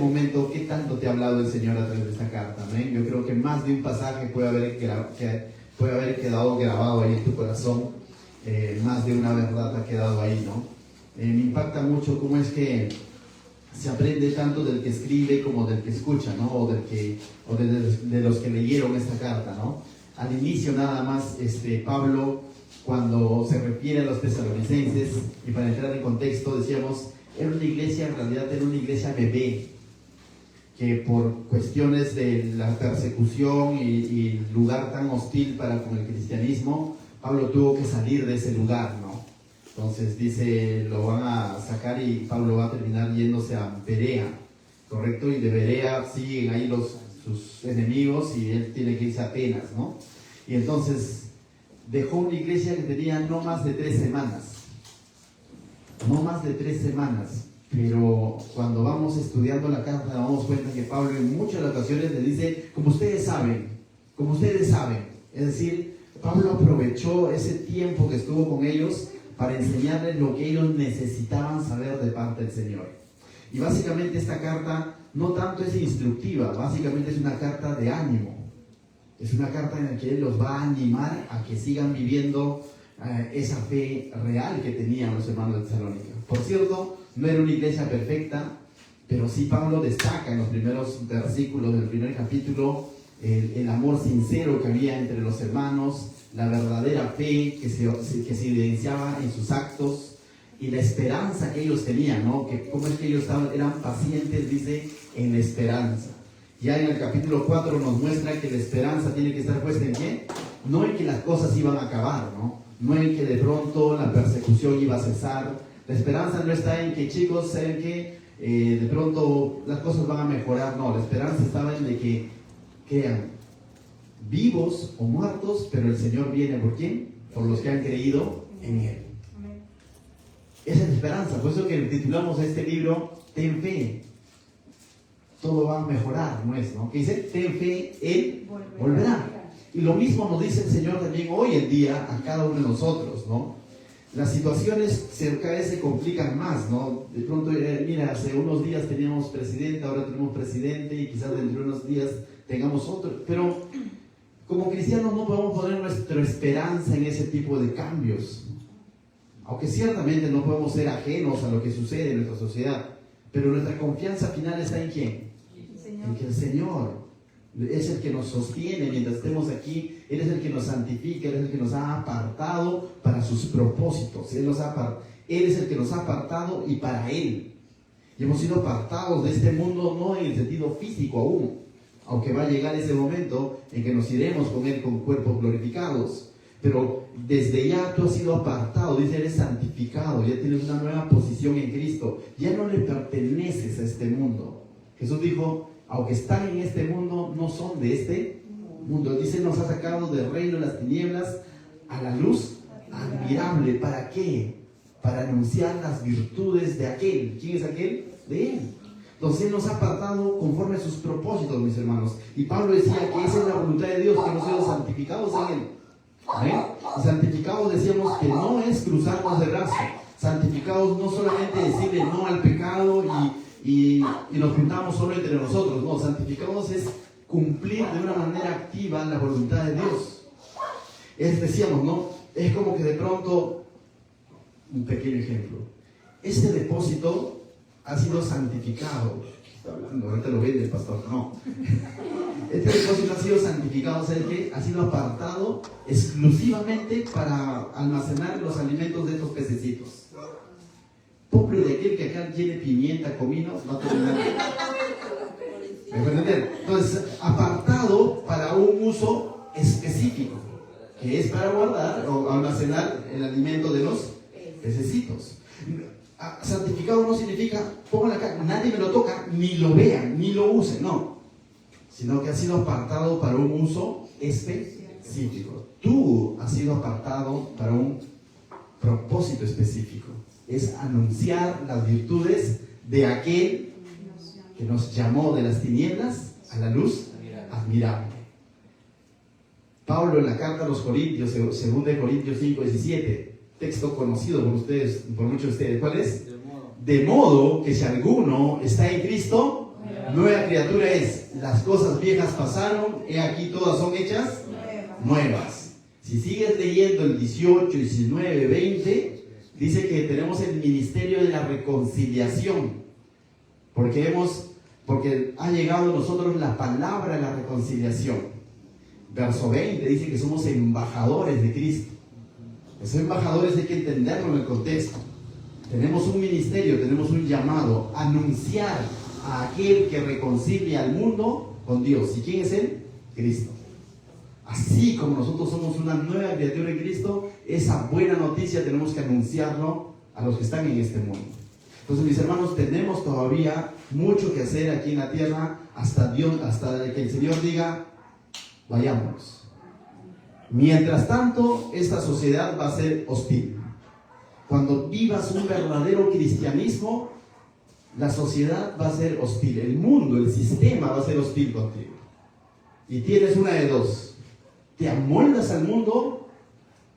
Momento, ¿qué tanto te ha hablado el Señor a través de esta carta? ¿Amén? Yo creo que más de un pasaje puede haber quedado grabado ahí en tu corazón, más de una verdad ha quedado ahí, ¿no? Me impacta mucho cómo es que se aprende tanto del que escribe como del que escucha, ¿no? O de los que leyeron esta carta, ¿no? Al inicio nada más, Pablo, cuando se refiere a los tesalonicenses, y para entrar en contexto, decíamos, era una iglesia, en realidad era una iglesia bebé, que por cuestiones de la persecución y lugar tan hostil con el cristianismo, Pablo tuvo que salir de ese lugar, ¿no? Entonces dice, lo van a sacar y Pablo va a terminar yéndose a Berea, ¿correcto? Y de Berea siguen ahí sus enemigos y él tiene que irse a Atenas, ¿no? Y entonces dejó una iglesia que tenía no más de 3 semanas. No más de 3 semanas. Pero cuando vamos estudiando la carta, nos damos cuenta que Pablo en muchas ocasiones le dice, como ustedes saben. Es decir, Pablo aprovechó ese tiempo que estuvo con ellos para enseñarles lo que ellos necesitaban saber de parte del Señor. Y básicamente esta carta no tanto es instructiva, básicamente es una carta de ánimo. Es una carta en la que Él los va a animar a que sigan viviendo esa fe real que tenían los hermanos de Tesalónica. Por cierto, no era una iglesia perfecta, pero sí Pablo destaca en los primeros versículos del primer capítulo el amor sincero que había entre los hermanos, la verdadera fe que se evidenciaba en sus actos y la esperanza que ellos tenían, ¿no? Que cómo es que ellos eran pacientes, dice, en la esperanza. Ya en el capítulo 4 nos muestra que la esperanza tiene que estar puesta en ¿qué? No en que las cosas iban a acabar, ¿no? No en que de pronto la persecución iba a cesar. La esperanza no está en que, chicos, saben que de pronto las cosas van a mejorar. No, la esperanza estaba en de que quedan vivos o muertos, pero el Señor viene ¿por quién? Por los que han creído en Él. Esa es la esperanza. Por eso que titulamos a este libro, Ten fe. Todo va a mejorar, ¿no es? ¿No? Que dice, ten fe, Él volverá. Y lo mismo nos dice el Señor también hoy en día a cada uno de nosotros, ¿no? Las situaciones cada vez se complican más, ¿no? De pronto, mira, hace unos días teníamos presidente, ahora tenemos presidente y quizás dentro de unos días tengamos otro. Pero como cristianos no podemos poner nuestra esperanza en ese tipo de cambios. Aunque ciertamente no podemos ser ajenos a lo que sucede en nuestra sociedad. Pero nuestra confianza final está en ¿quién? En que el Señor es el que nos sostiene mientras estemos aquí. Él es el que nos santifica, Él es el que nos ha apartado para sus propósitos. Él es el que nos ha apartado y para Él. Y hemos sido apartados de este mundo no en el sentido físico aún, aunque va a llegar ese momento en que nos iremos con Él con cuerpos glorificados. Pero desde ya tú has sido apartado, dice, eres santificado, ya tienes una nueva posición en Cristo, ya no le perteneces a este mundo. Jesús dijo, aunque están en este mundo, no son de este mundo. Dice, nos ha sacado del reino de las tinieblas a la luz admirable. ¿Para qué? Para anunciar las virtudes de aquel. ¿Quién es aquel? De Él. Entonces Él nos ha apartado conforme a sus propósitos, mis hermanos. Y Pablo decía que esa es la voluntad de Dios, que hemos sido santificados en Él. ¿Amén? Santificados decíamos que no es cruzarnos de brazo. Santificados no solamente decirle no al pecado y nos juntamos solo entre nosotros. No, santificados es cumplir de una manera activa la voluntad de Dios. Decíamos, ¿no? Es como que de pronto, un pequeño ejemplo. Este depósito ha sido santificado. ¿Qué está hablando? Ahorita lo vende el pastor. No. Este depósito ha sido santificado, ¿sabes qué? Ha sido apartado exclusivamente para almacenar los alimentos de estos pececitos. Pobre de aquel que acá tiene pimienta, comino, no tiene nada. ¿Me pueden entender? Entonces, apartado para un uso específico, que es para guardar o almacenar el alimento de los pececitos. Santificado no significa, pónganlo acá, nadie me lo toca, ni lo vean, ni lo usen, no. Sino que ha sido apartado para un uso específico. Tú has sido apartado para un propósito específico. Es anunciar las virtudes de aquel que nos llamó de las tinieblas a la luz admirable. Pablo en la carta a los Corintios, 2 Corintios 5:17, texto conocido por ustedes, por muchos de ustedes. ¿Cuál es? De modo que si alguno está en Cristo, Nueva criatura es, las cosas viejas pasaron, he aquí todas son hechas nuevas. Si sigues leyendo el 18, 19, 20, dice que tenemos el ministerio de la reconciliación, porque ha llegado a nosotros la palabra de la reconciliación. Verso 20 dice que somos embajadores de Cristo. Esos embajadores hay que entenderlo en el contexto. Tenemos un ministerio, tenemos un llamado, anunciar a aquel que reconcilia al mundo con Dios. ¿Y quién es él? Cristo. Así como nosotros somos una nueva criatura en Cristo, esa buena noticia tenemos que anunciarlo a los que están en este mundo. Entonces, mis hermanos, tenemos todavía mucho que hacer aquí en la tierra hasta que el Señor diga, vayámonos. Mientras tanto, esta sociedad va a ser hostil. Cuando vivas un verdadero cristianismo, la sociedad va a ser hostil. El mundo, el sistema va a ser hostil contigo. Y tienes una de dos. ¿Te amoldas al mundo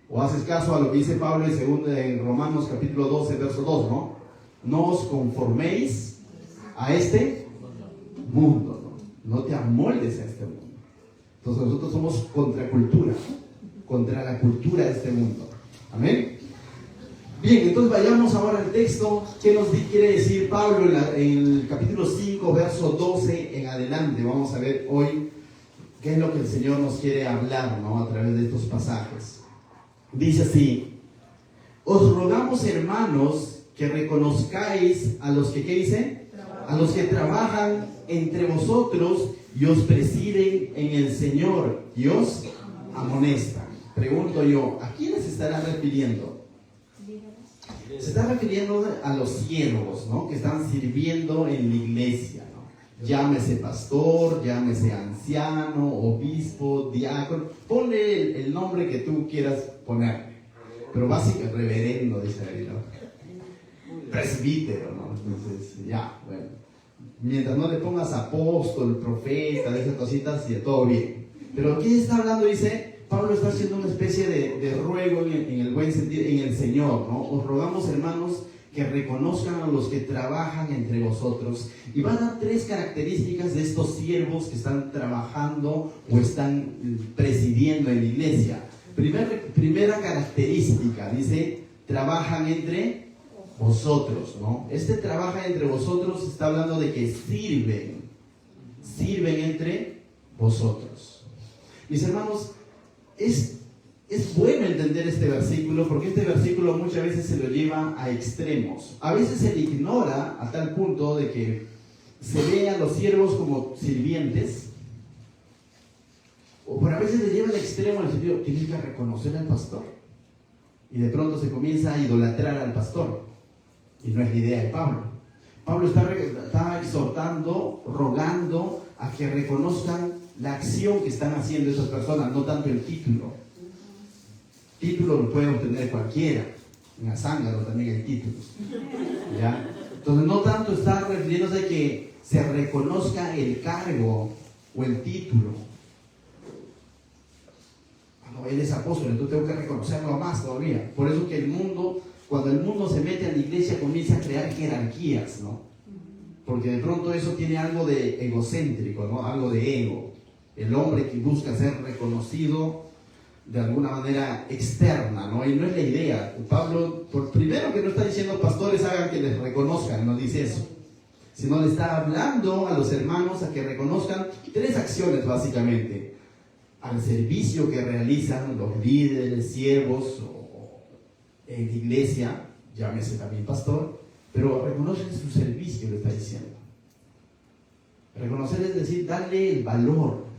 o haces caso a lo que dice Pablo en Romanos capítulo 12, verso 2, ¿no? No os conforméis a este mundo, ¿no? No te amoldes a este mundo. Entonces nosotros somos contracultura, contra la cultura de este mundo. Amén. Bien, entonces vayamos ahora al texto. ¿Qué nos quiere decir Pablo en el capítulo 5, verso 12 en adelante? Vamos a ver hoy qué es lo que el Señor nos quiere hablar, ¿no? A través de estos pasajes. Dice así: os rogamos, hermanos, que reconozcáis a los que, ¿qué dice? A los que trabajan entre vosotros y os presiden en el Señor y os amonestan. Pregunto yo, ¿a quiénes se estará refiriendo? Se está refiriendo a los siervos, ¿no? Que están sirviendo en la iglesia, ¿no? Llámese pastor, llámese anciano, obispo, diácono, ponle el nombre que tú quieras poner, pero básicamente reverendo, dice ahí, ¿no? Presbítero, ¿no? Entonces, ya, bueno, mientras no le pongas apóstol, profeta, de esas cositas, y todo bien. Pero ¿qué está hablando? Dice, Pablo está haciendo una especie de ruego en el buen sentido, en el Señor, ¿no? Os rogamos, hermanos, que reconozcan a los que trabajan entre vosotros. Y van a dar 3 características de estos siervos que están trabajando o están presidiendo en la iglesia. Primera característica, dice, trabajan entre vosotros, ¿no? Este trabaja entre vosotros está hablando de que sirven entre vosotros. Mis hermanos, es bueno entender este versículo, porque este versículo muchas veces se lo lleva a extremos. A veces se le ignora a tal punto de que se ve a los siervos como sirvientes, o por a veces le lleva al extremo en el sentido, tienes que reconocer al pastor, y de pronto se comienza a idolatrar al pastor, y no es la idea de Pablo. Pablo está exhortando, rogando a que reconozcan la acción que están haciendo esas personas, no tanto el título. Título lo puede obtener cualquiera. En Azángaro también hay títulos, ¿ya? Entonces no tanto está refiriéndose a que se reconozca el cargo o el título. No, él es apóstol, entonces tengo que reconocerlo más todavía. Por eso que cuando el mundo se mete a la iglesia, comienza a crear jerarquías, ¿no? Porque de pronto eso tiene algo de egocéntrico, ¿no? Algo de ego. El hombre que busca ser reconocido de alguna manera externa, ¿no? Y no es la idea. Pablo, primero que no está diciendo pastores hagan que les reconozcan, no dice eso, sino le está hablando a los hermanos a que reconozcan 3 acciones básicamente: al servicio que realizan los líderes, siervos en la iglesia, llámese también pastor, pero reconocen su servicio, le está diciendo. Reconocer es decir, darle el valor.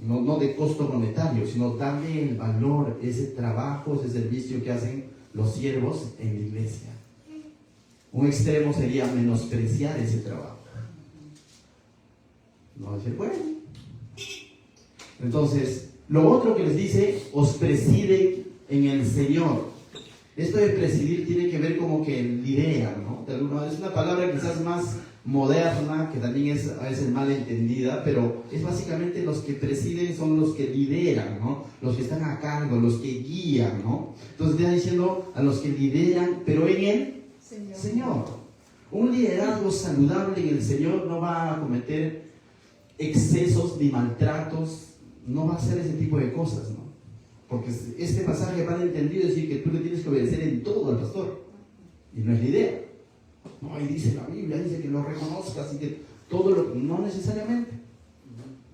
No de costo monetario, sino darle el valor, ese trabajo, ese servicio que hacen los siervos en la iglesia. Un extremo sería menospreciar ese trabajo. No decir, bueno. Entonces, lo otro que les dice, os presiden en el Señor. Esto de presidir tiene que ver como que lideran, ¿no? De alguna manera, es una palabra quizás más moderna, que también es a veces mal entendida, pero es básicamente los que presiden son los que lideran, ¿no? Los que están a cargo, los que guían, ¿no? Entonces está diciendo a los que lideran, pero en el Señor. Un liderazgo saludable en el Señor no va a cometer excesos ni maltratos, no va a hacer ese tipo de cosas, ¿no? Porque este pasaje va entendido decir que tú le tienes que obedecer en todo al pastor, y no es la idea. No, ahí dice la Biblia, dice que lo reconozcas y que todo lo... No necesariamente.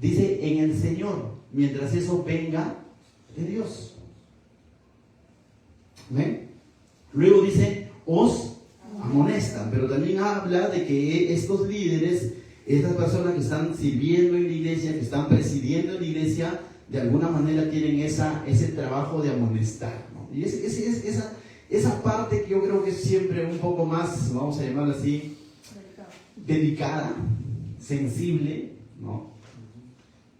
Dice en el Señor, mientras eso venga de Dios. ¿Ven? Luego dice, os amonestan, pero también habla de que estos líderes, estas personas que están sirviendo en la iglesia, que están presidiendo en la iglesia, de alguna manera tienen ese trabajo de amonestar, ¿no? Y esa parte que yo creo que es siempre un poco más, vamos a llamarlo así, delicada, sensible, ¿no?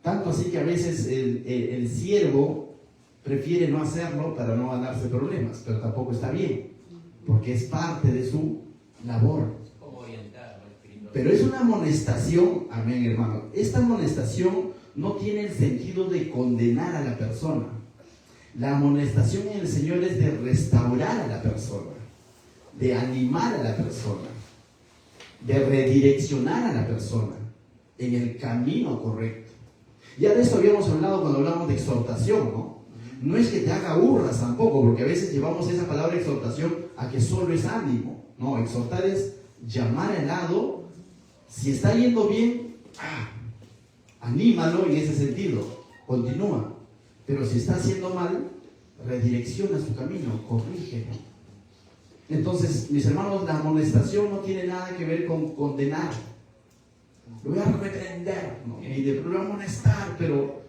Tanto así que a veces el siervo prefiere no hacerlo para no ganarse problemas, pero tampoco está bien, porque es parte de su labor. Pero es una amonestación, amén, hermano. Esta amonestación no tiene el sentido de condenar a la persona. La amonestación en el Señor es de restaurar a la persona, de animar a la persona, de redireccionar a la persona en el camino correcto. Ya de esto habíamos hablado cuando hablamos de exhortación, ¿no? No es que te haga burras tampoco, porque a veces llevamos esa palabra exhortación a que solo es ánimo. No, exhortar es llamar al lado. Si está yendo bien, anímalo en ese sentido, continúa. Pero si está haciendo mal, redirecciona su camino, corrígelo. Entonces, mis hermanos, la amonestación no tiene nada que ver con condenar. Lo voy a reprender, ¿no? Y de pronto amonestar, pero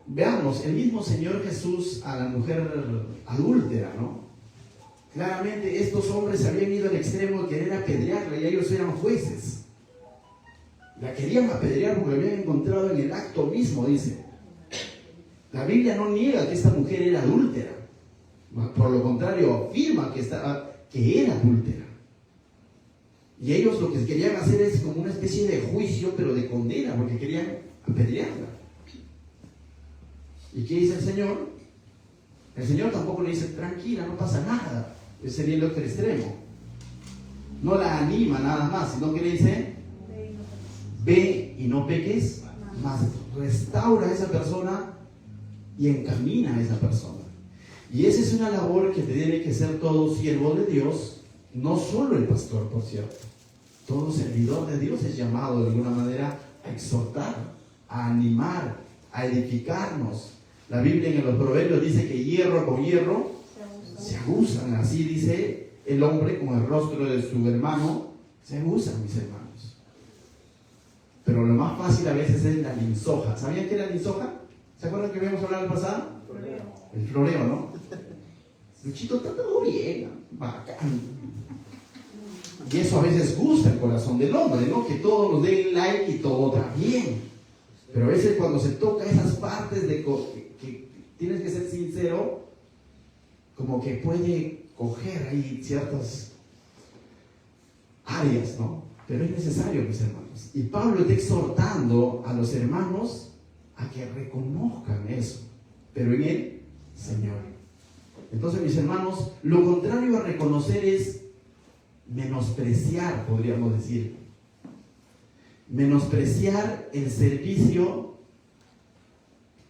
veamos, el mismo Señor Jesús a la mujer adúltera, ¿no? Claramente estos hombres habían ido al extremo de querer apedrearla y ellos eran jueces. La querían apedrear porque la habían encontrado en el acto mismo, dice. La Biblia no niega que esta mujer era adúltera. Por lo contrario, afirma que era adúltera. Y ellos lo que querían hacer es como una especie de juicio, pero de condena, porque querían apedrearla. ¿Y qué dice el Señor? El Señor tampoco le dice, tranquila, no pasa nada. Ese sería el otro extremo. No la anima nada más, sino que le dice, ve y no peques más. Restaura a esa persona y encamina a esa persona. Y esa es una labor que tiene que ser todo siervo de Dios, no solo el pastor, por cierto. Todo servidor de Dios es llamado de alguna manera a exhortar, a animar, a edificarnos. La Biblia en los Proverbios dice que hierro con hierro se agusan. Así dice el hombre con el rostro de su hermano, se agusan, mis hermanos. Pero lo más fácil a veces es la linsoja. ¿Sabían qué era la linsoja? ¿Se acuerdan que habíamos hablado el pasado? El floreo, ¿no? Luchito, está todo bien, bacán. Y eso a veces gusta el corazón del hombre, ¿no? Que todos nos den like y todo está bien. Pero a veces cuando se toca esas partes de que tienes que ser sincero, como que puede coger ahí ciertas áreas, ¿no? Pero es necesario, mis hermanos. Y Pablo está exhortando a los hermanos a que reconozcan eso, pero en el Señor. Entonces, mis hermanos, lo contrario a reconocer es menospreciar, podríamos decir. Menospreciar el servicio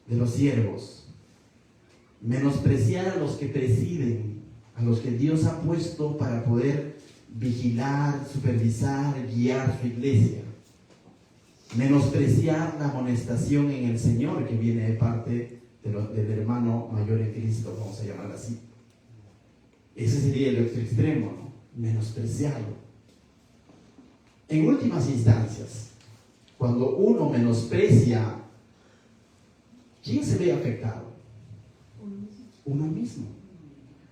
de los siervos. Menospreciar a los que presiden, a los que Dios ha puesto para poder vigilar, supervisar, guiar su iglesia. Menospreciar la amonestación en el Señor que viene de parte del hermano mayor en Cristo, vamos a llamarlo así. Ese sería el otro extremo, ¿no? Menospreciarlo. En últimas instancias, cuando uno menosprecia, ¿quién se ve afectado? Uno mismo.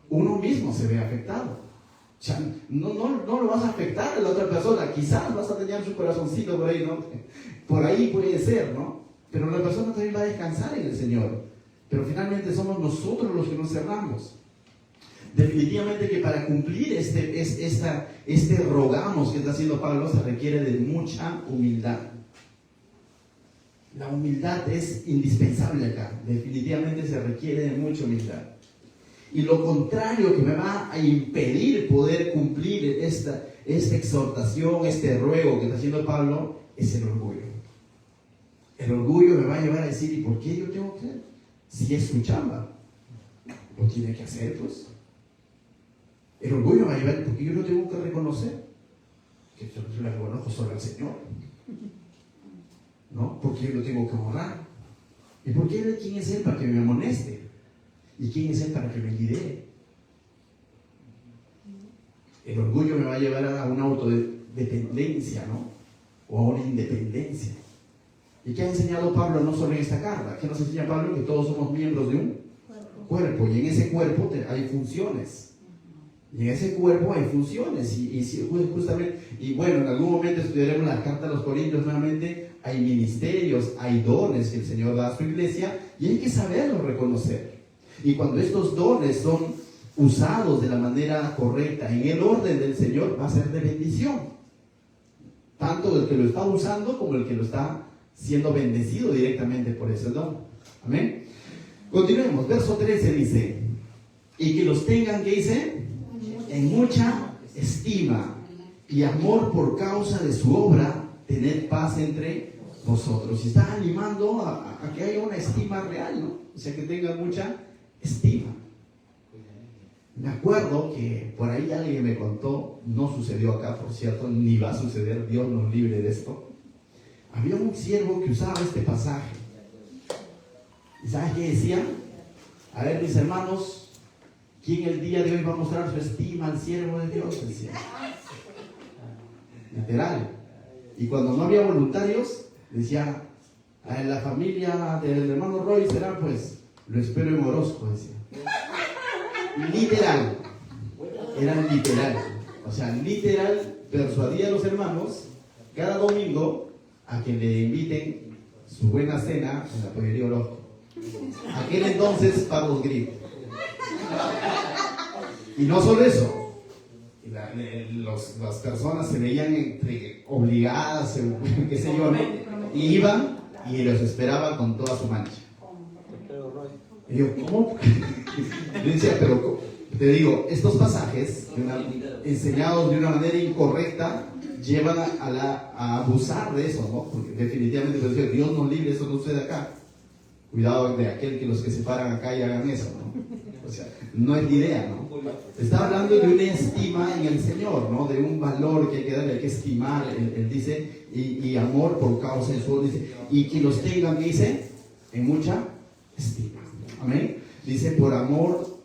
Uno mismo se ve afectado. O sea, no lo vas a afectar a la otra persona. Quizás vas a tener su corazoncito por ahí, ¿no? Por ahí puede ser, ¿no? Pero la persona también va a descansar en el Señor. Pero finalmente somos nosotros los que nos cerramos. Definitivamente que para cumplir este rogamos que está haciendo Pablo se requiere de mucha humildad. La humildad es indispensable acá. Definitivamente se requiere de mucha humildad. Y lo contrario que me va a impedir poder cumplir esta exhortación, este ruego que está haciendo Pablo, es el orgullo. El orgullo me va a llevar a decir, ¿y por qué yo tengo que hacer? Si es su chamba, lo tiene que hacer, pues. El orgullo me va a llevar, ¿por qué yo no tengo que reconocer? Que yo le reconozco solo al Señor, ¿no? ¿Por qué yo lo tengo que honrar? ¿Y por qué quién es Él para que me amoneste? ¿Y quién es Él para que me lidere? El orgullo me va a llevar a una autodependencia, ¿no? O a una independencia. ¿Y qué ha enseñado Pablo no solo en esta carta? ¿Qué nos enseña Pablo? Que todos somos miembros de un cuerpo. Y en ese cuerpo hay funciones. Y en ese cuerpo hay funciones. Y justamente, y bueno, en algún momento estudiaremos la carta a los Corintios nuevamente. Hay ministerios, hay dones que el Señor da a su iglesia. Y hay que saberlo reconocer. Y cuando estos dones son usados de la manera correcta, en el orden del Señor, va a ser de bendición. Tanto el que lo está usando como el que lo está siendo bendecido directamente por ese don. Amén. Continuemos. Verso 13 dice: y que los tengan, ¿qué dice? En mucha estima y amor por causa de su obra, tened paz entre vosotros. Y está animando a que haya una estima real, ¿no? O sea, que tengan mucha estima. Me acuerdo que por ahí alguien me contó, no sucedió acá, por cierto, ni va a suceder, Dios nos libre de esto. Había un siervo que usaba este pasaje. ¿Y sabes qué decía? A ver, mis hermanos, ¿quién el día de hoy va a mostrar su estima al siervo de Dios? Decía. Literal. Y cuando no había voluntarios, decía, en la familia del hermano Roy será, pues, lo espero en Orozco, decía. Literal. Era literal. O sea, literal, persuadía a los hermanos cada domingo a que le inviten su buena cena en la pollería Orozco. Aquel entonces, Pablo Grip. Y no solo eso, las personas se veían obligadas, qué sé yo, ¿no? Y iban y los esperaban con toda su mancha. Y yo, ¿cómo? Yo decía, pero te digo, estos pasajes enseñados de una manera incorrecta llevan a abusar de eso, ¿no? Porque definitivamente, pues, Dios nos libre, eso no sucede acá. Cuidado de aquel que los que se paran acá y hagan eso, ¿no? O sea, no es la idea, ¿no? Está hablando de una estima en el Señor, ¿no? De un valor que hay que darle, hay que estimar, él dice, y amor por causa de su obra, dice, y que los tengan, dice, en mucha estima. Amén. Dice, por amor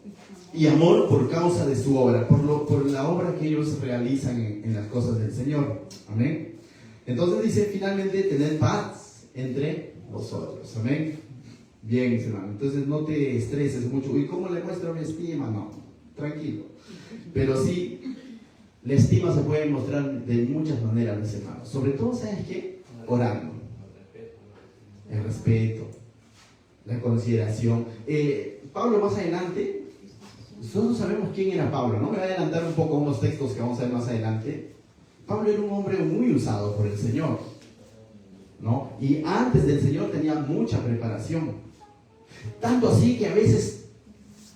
y amor por causa de su obra, por la obra que ellos realizan en las cosas del Señor. Amén. Entonces dice, finalmente, tened paz entre vosotros. Amén. Bien, mis hermanos. Entonces no te estreses mucho. ¿Y cómo le muestro mi estima? No, tranquilo. Pero sí, la estima se puede mostrar de muchas maneras, mis hermanos. Sobre todo, ¿sabes qué? Orando. El respeto, la consideración. Pablo más adelante, nosotros sabemos quién era Pablo, ¿no? Me voy a adelantar un poco unos textos que vamos a ver más adelante. Pablo era un hombre muy usado por el Señor, ¿no? Y antes del Señor tenía mucha preparación. Tanto así que a veces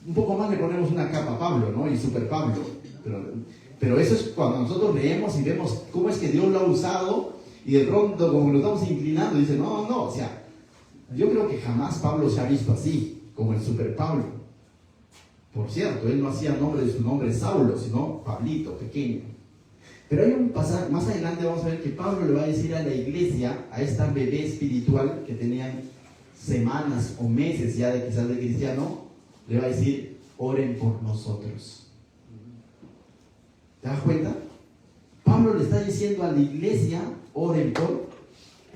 un poco más le ponemos una capa a Pablo, ¿no? Y super Pablo. Pero eso es cuando nosotros leemos y vemos cómo es que Dios lo ha usado y de pronto como lo estamos inclinando, dice, no, o sea, yo creo que jamás Pablo se ha visto así, como el super Pablo. Por cierto, él no hacía nombre de su nombre Saulo, sino Pablito, pequeño. Pero hay un pasaje, más adelante vamos a ver que Pablo le va a decir a la iglesia, a esta bebé espiritual que tenían semanas o meses ya de quizás de cristiano, le va a decir, oren por nosotros. ¿Te das cuenta? Pablo le está diciendo a la iglesia, oren por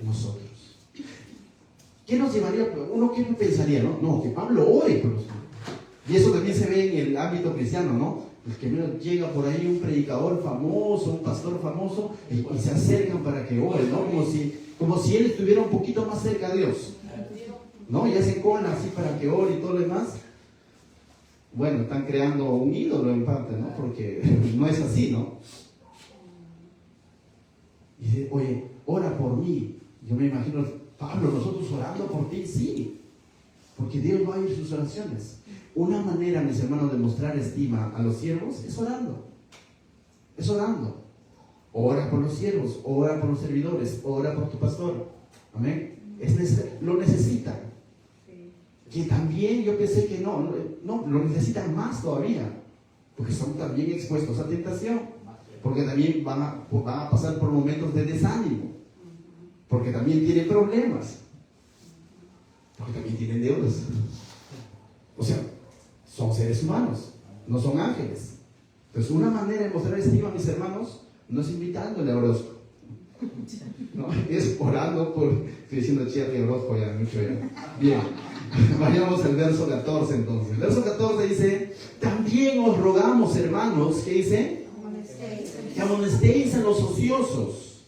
nosotros. ¿Qué nos llevaría? Uno, ¿qué pensaría? No, que Pablo ore por nosotros. Y eso también se ve en el ámbito cristiano, ¿no? El que llega por ahí un predicador famoso, un pastor famoso, y se acercan para que ore, ¿no? Como si él estuviera un poquito más cerca de Dios, ¿no? Y hacen cola así para que ore y todo lo demás. Bueno, están creando un ídolo en parte, ¿no? Porque no es así, ¿no? Y dice, oye, ora por mí. Yo me imagino, Pablo, nosotros orando por ti, sí. Porque Dios va a oír sus oraciones. Una manera, mis hermanos, de mostrar estima a los siervos es orando. Es orando. ora por los siervos, ora por los servidores, ora por tu pastor. Amén. Lo necesitan. Que también yo pensé que no, lo necesitan más todavía, porque son también expuestos a tentación, porque también van a pasar por momentos de desánimo, porque también tienen problemas, porque también tienen deudas. O sea, son seres humanos, no son ángeles. Entonces, una manera de mostrar estima a mis hermanos no es invitándole a Orozco, no, es orando por. Estoy diciendo Cherry Orozco ya, mucho ya. Bien, vayamos al verso 14 entonces. El verso 14 dice: también os rogamos, hermanos, ¿qué dice? Que amonestéis a los ociosos,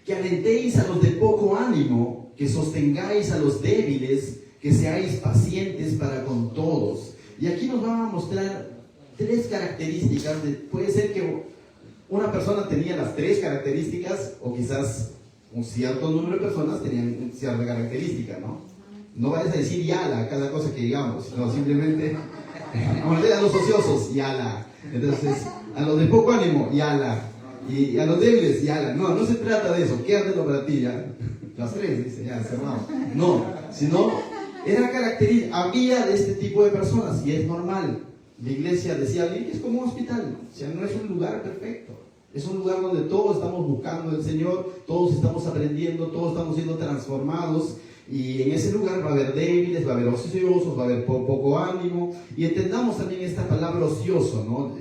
que alentéis a los de poco ánimo, que sostengáis a los débiles, que seáis pacientes para con todos. Y aquí nos van a mostrar 3 características. Puede ser que una persona tenía las 3 características, o quizás un cierto número de personas tenían cierta característica, ¿no? No vayas a decir yala a cada cosa que digamos, sino simplemente a los ociosos, yala. Entonces, a los de poco ánimo, yala. Y a los débiles, yala. No se trata de eso, quédatelo para ti, ya. Las 3, dice, ya, cerrado. No, sino era característica, había de este tipo de personas, y es normal. La iglesia, decía alguien, es como un hospital, ¿no? O sea, no es un lugar perfecto. Es un lugar donde todos estamos buscando al Señor, todos estamos aprendiendo, todos estamos siendo transformados. Y en ese lugar va a haber débiles, va a haber ociosos, va a haber poco ánimo. Y entendamos también esta palabra ocioso, ¿no?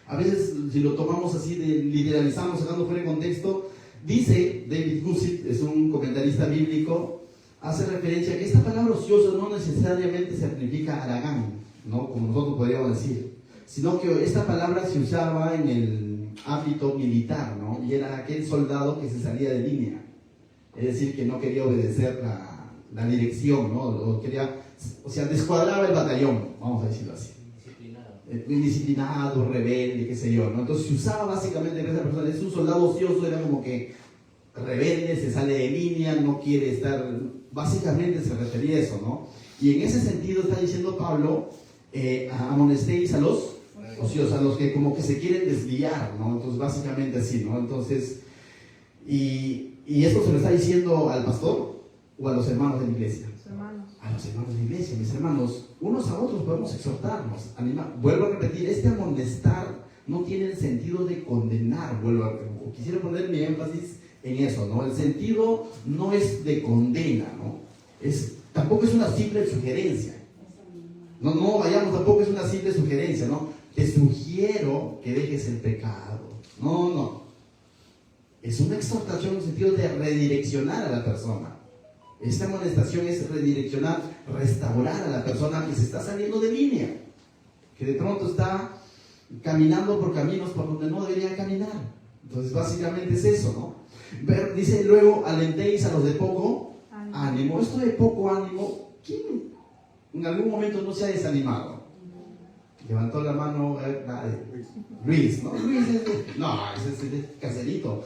A veces, si lo tomamos así, literalizamos, sacando fuera de contexto, dice David Guzik, es un comentarista bíblico, hace referencia a que esta palabra ocioso no necesariamente significa haragán, ¿no? Como nosotros podríamos decir, sino que esta palabra se usaba en el ámbito militar, ¿no? Y era aquel soldado que se salía de línea. Es decir, que no quería obedecer la dirección, ¿no? O sea, descuadraba el batallón, vamos a decirlo así. Indisciplinado, rebelde, qué sé yo, ¿no? Entonces se usaba básicamente en esa persona. Es un soldado ocioso, era como que rebelde, se sale de línea, no quiere estar. Básicamente se refería a eso, ¿no? Y en ese sentido está diciendo Pablo: amonestéis a los ociosos, a los que como que se quieren desviar, ¿no? Entonces básicamente así, ¿no? Entonces, ¿y esto se lo está diciendo al pastor o a los hermanos de la iglesia? A los hermanos de la iglesia, mis hermanos, unos a otros podemos exhortarnos, animar. Vuelvo a repetir, este amonestar no tiene el sentido de condenar, quisiera poner mi énfasis en eso, ¿no? El sentido no es de condena, ¿no? Tampoco es una simple sugerencia. No vayamos, tampoco es una simple sugerencia, ¿no? Te sugiero que dejes el pecado. No. Es una exhortación en el sentido de redireccionar a la persona. Esta amonestación es redireccionar, restaurar a la persona que se está saliendo de línea, que de pronto está caminando por caminos por donde no debería caminar. Entonces básicamente es eso, ¿no? Pero dice luego: alentéis a los de poco ánimo. Esto de poco ánimo, ¿quién en algún momento no se ha desanimado? Levantó la mano Luis, ¿no? Luis ese es caserito.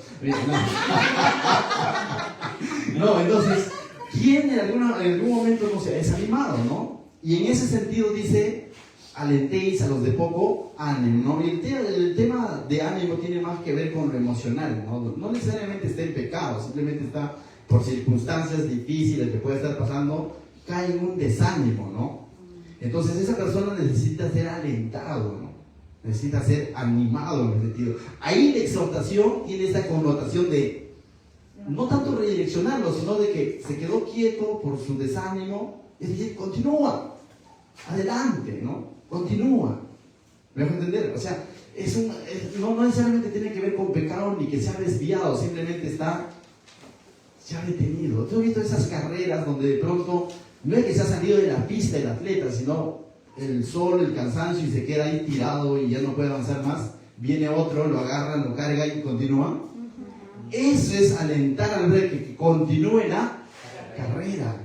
No, entonces, ¿quién en algún momento no se ha desanimado, no? Y en ese sentido dice: alentéis a los de poco ánimo, ¿no? Y el tema de ánimo tiene más que ver con lo emocional, ¿no? No necesariamente está en pecado, simplemente está por circunstancias difíciles que puede estar pasando, cae en un desánimo, ¿no? Entonces esa persona necesita ser alentado, ¿no? Necesita ser animado en ese sentido. Ahí la exhortación tiene esa connotación de no tanto redireccionarlo, sino de que se quedó quieto por su desánimo. Es decir, continúa, adelante, ¿no? Continúa. ¿Me dejo entender? O sea, no necesariamente tiene que ver con pecado ni que se ha desviado, simplemente se ha detenido. Yo he visto esas carreras donde de pronto no es que se ha salido de la pista el atleta, sino el sol, el cansancio, y se queda ahí tirado y ya no puede avanzar más. Viene otro, lo agarra, lo carga y continúa. Eso es alentar al rey que continúe la carrera.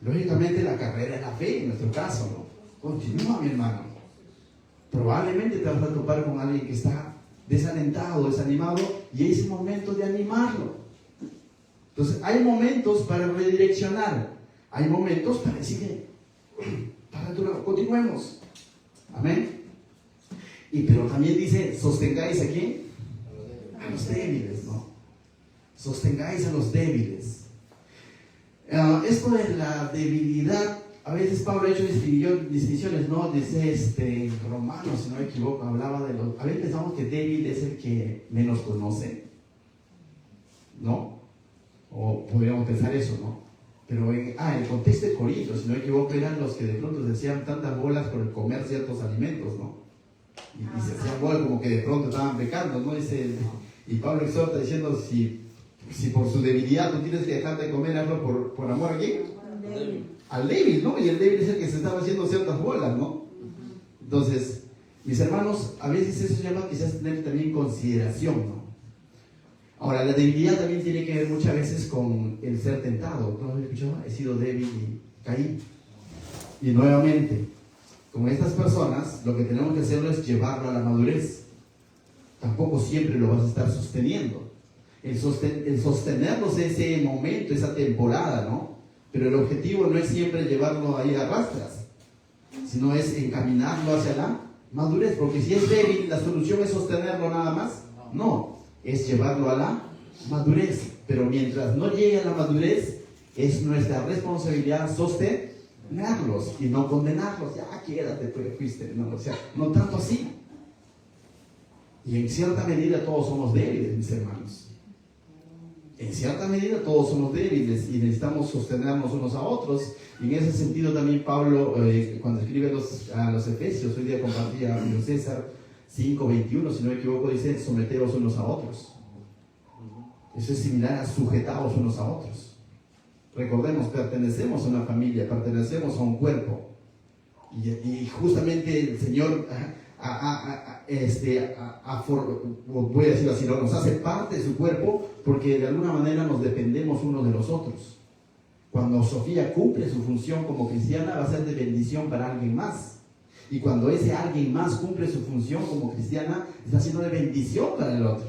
Lógicamente la carrera es la fe, en nuestro caso, ¿no? Continúa, mi hermano. Probablemente te vas a topar con alguien que está desalentado, desanimado, y es momento de animarlo. Entonces hay momentos para redireccionar, hay momentos para decirle: continuemos. Amén. Pero también dice: sostengáis aquí a los débiles, ¿no? Sostengáis a los débiles. Esto de la debilidad, a veces Pablo ha hecho distinciones, ¿no? Dice en Romanos, si no me equivoco, hablaba de los... A veces pensamos que débil es el que menos conoce, ¿no? O podríamos pensar eso, ¿no? Pero en el contexto de Corintios, si no me equivoco, eran los que de pronto se hacían tantas bolas por comer ciertos alimentos, ¿no? Y se hacían bolas como que de pronto estaban pecando, ¿no? Y Pablo exhorta diciendo, si por su debilidad tú tienes que dejar de comer algo por amor a quién, al débil, ¿no? Y el débil es el que se estaba haciendo ciertas bolas, ¿no? Entonces, mis hermanos, a veces eso llama quizás tener también consideración, ¿no? Ahora, la debilidad también tiene que ver muchas veces con el ser tentado. ¿No lo escuchado? He sido débil y caí. Y nuevamente, con estas personas, lo que tenemos que hacerlo es llevarlo a la madurez. Tampoco siempre lo vas a estar sosteniendo. El sostenerlos ese momento, esa temporada, ¿no? Pero el objetivo no es siempre llevarlo ahí a rastras, sino es encaminarlo hacia la madurez. Porque si es débil, la solución es sostenerlo nada más. No, es llevarlo a la madurez. Pero mientras no llegue a la madurez, es nuestra responsabilidad sostenerlos y no condenarlos. Ya, quédate, tú fuiste. No, o sea, no tanto así. Y en cierta medida todos somos débiles, mis hermanos. En cierta medida todos somos débiles y necesitamos sostenernos unos a otros. Y en ese sentido también Pablo, cuando escribe a los Efesios, hoy día compartía a Julio César 5:21, si no me equivoco, dice: someteos unos a otros. Eso es similar a sujetaos unos a otros. Recordemos, pertenecemos a una familia, pertenecemos a un cuerpo. Y justamente el Señor voy a decirlo así, nos hace parte de su cuerpo porque de alguna manera nos dependemos unos de los otros. Cuando Sofía cumple su función como cristiana, va a ser de bendición para alguien más. Y cuando ese alguien más cumple su función como cristiana, está siendo de bendición para el otro.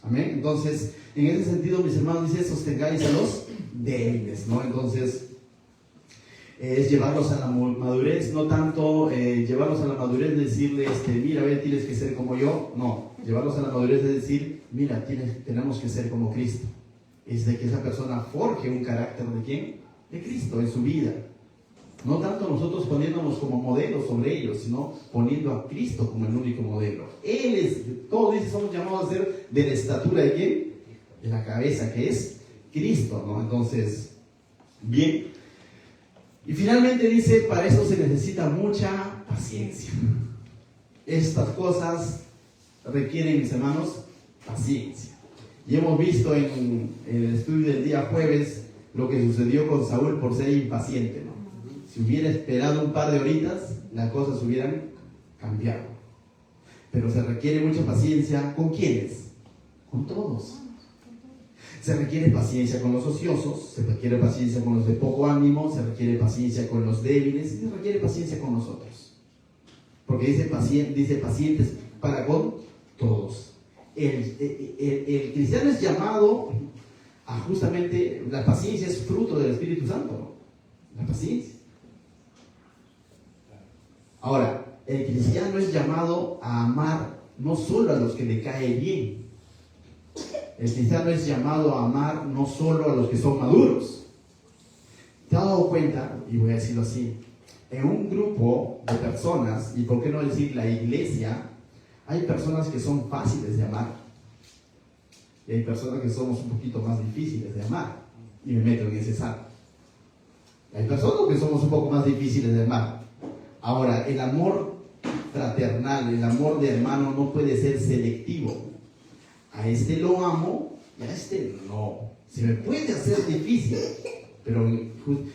Amén. Entonces, en ese sentido, mis hermanos, dice: sostengáis a los débiles, ¿no? Entonces, es llevarlos a la madurez, no tanto llevarlos a la madurez de decirle, mira, ve, tienes que ser como yo. No, llevarlos a la madurez de decir, mira, tenemos que ser como Cristo. Es de que esa persona forje un carácter ¿de quién? De Cristo en su vida. No tanto nosotros poniéndonos como modelos sobre ellos, sino poniendo a Cristo como el único modelo. Él es, todos dice, somos llamados a ser de la estatura de quién? De la cabeza, que es Cristo, ¿no? Entonces, bien. Y finalmente dice, para esto se necesita mucha paciencia. Estas cosas requieren, mis hermanos, paciencia. Y hemos visto en el estudio del día jueves lo que sucedió con Saúl por ser impaciente, ¿no? Si hubiera esperado un par de horitas, las cosas hubieran cambiado. Pero se requiere mucha paciencia. ¿Con quiénes? Con todos. Se requiere paciencia con los ociosos, se requiere paciencia con los de poco ánimo, se requiere paciencia con los débiles y se requiere paciencia con nosotros. Porque dice pacientes para con todos. El cristiano es llamado a justamente, la paciencia es fruto del Espíritu Santo, ¿no? La paciencia. Ahora, el cristiano es llamado a amar no solo a los que le cae bien. El cristiano es llamado a amar no solo a los que son maduros. ¿Te has dado cuenta? Y voy a decirlo así. En un grupo de personas, y por qué no decir la iglesia, hay personas que son fáciles de amar. Y hay personas que somos un poquito más difíciles de amar. Y me meto en ese saco. Hay personas que somos un poco más difíciles de amar. Ahora, el amor fraternal, el amor de hermano no puede ser selectivo. A este lo amo y a este no. Se me puede hacer difícil, pero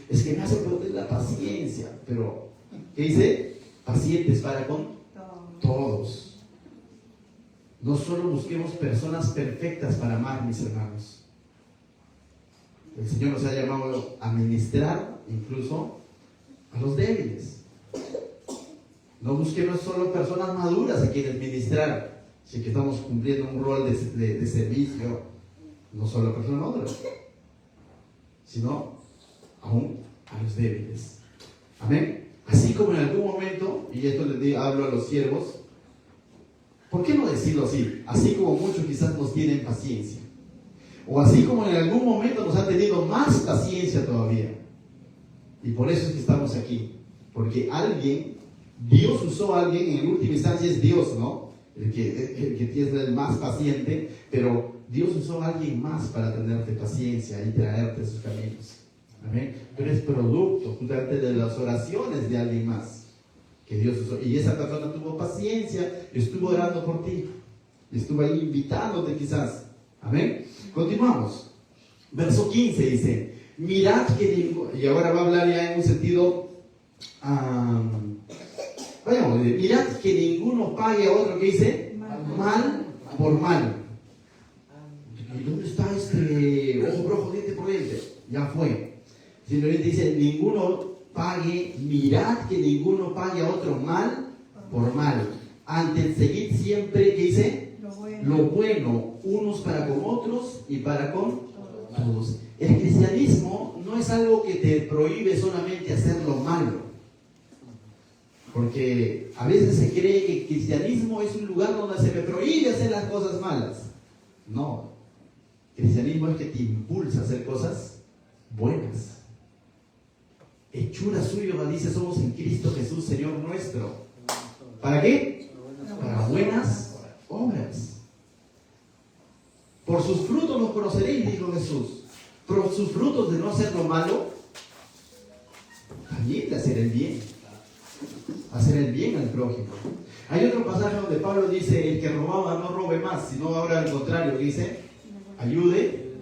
es que me hace perder la paciencia. Pero, ¿qué dice? Pacientes para con todos. No solo busquemos personas perfectas para amar, mis hermanos. El Señor nos ha llamado a ministrar incluso a los débiles. No busquemos solo personas maduras a quienes ministrar. Si que estamos cumpliendo un rol de servicio, no solo a personas maduras, sino aún a los débiles. Amén. Así como en algún momento, y esto les hablo a los siervos, ¿Por qué no decirlo así? Así como muchos quizás nos tienen paciencia. O así como en algún momento nos han tenido más paciencia todavía. Y por eso es que estamos aquí. Porque Dios usó a alguien, en última instancia es Dios, ¿no? El que es el más paciente, pero Dios usó a alguien más para tenerte paciencia y traerte a sus caminos. Amén. Pero es producto justamente de las oraciones de alguien más que Dios usó. Y esa persona tuvo paciencia, estuvo orando por ti, estuvo ahí invitándote quizás. Amén. Continuamos. Verso 15 dice: mirad que y ahora va a hablar ya en un sentido, vayamos, mirad que ninguno pague a otro, que dice, mal por mal. ¿Y dónde está ojo por ojo, diente por diente? Ya fue. Simplemente dice, mirad que ninguno pague a otro mal por mal. Antes, seguid siempre, ¿qué dice? Lo bueno, unos para con otros y para con todos. El cristianismo no es algo que te prohíbe solamente hacer lo malo. Porque a veces se cree que el cristianismo es un lugar donde se me prohíbe hacer las cosas malas. No. El cristianismo es que te impulsa a hacer cosas buenas. Hechura suya, dice, somos en Cristo Jesús, Señor nuestro. ¿Para qué? Para buenas obras. Por sus frutos los conoceréis, dijo Jesús. Por sus frutos de no hacer lo malo, también de hacer el bien. Hacer el bien al prójimo. Hay otro pasaje donde Pablo dice, el que robaba no robe más, sino ahora al contrario, dice, ayude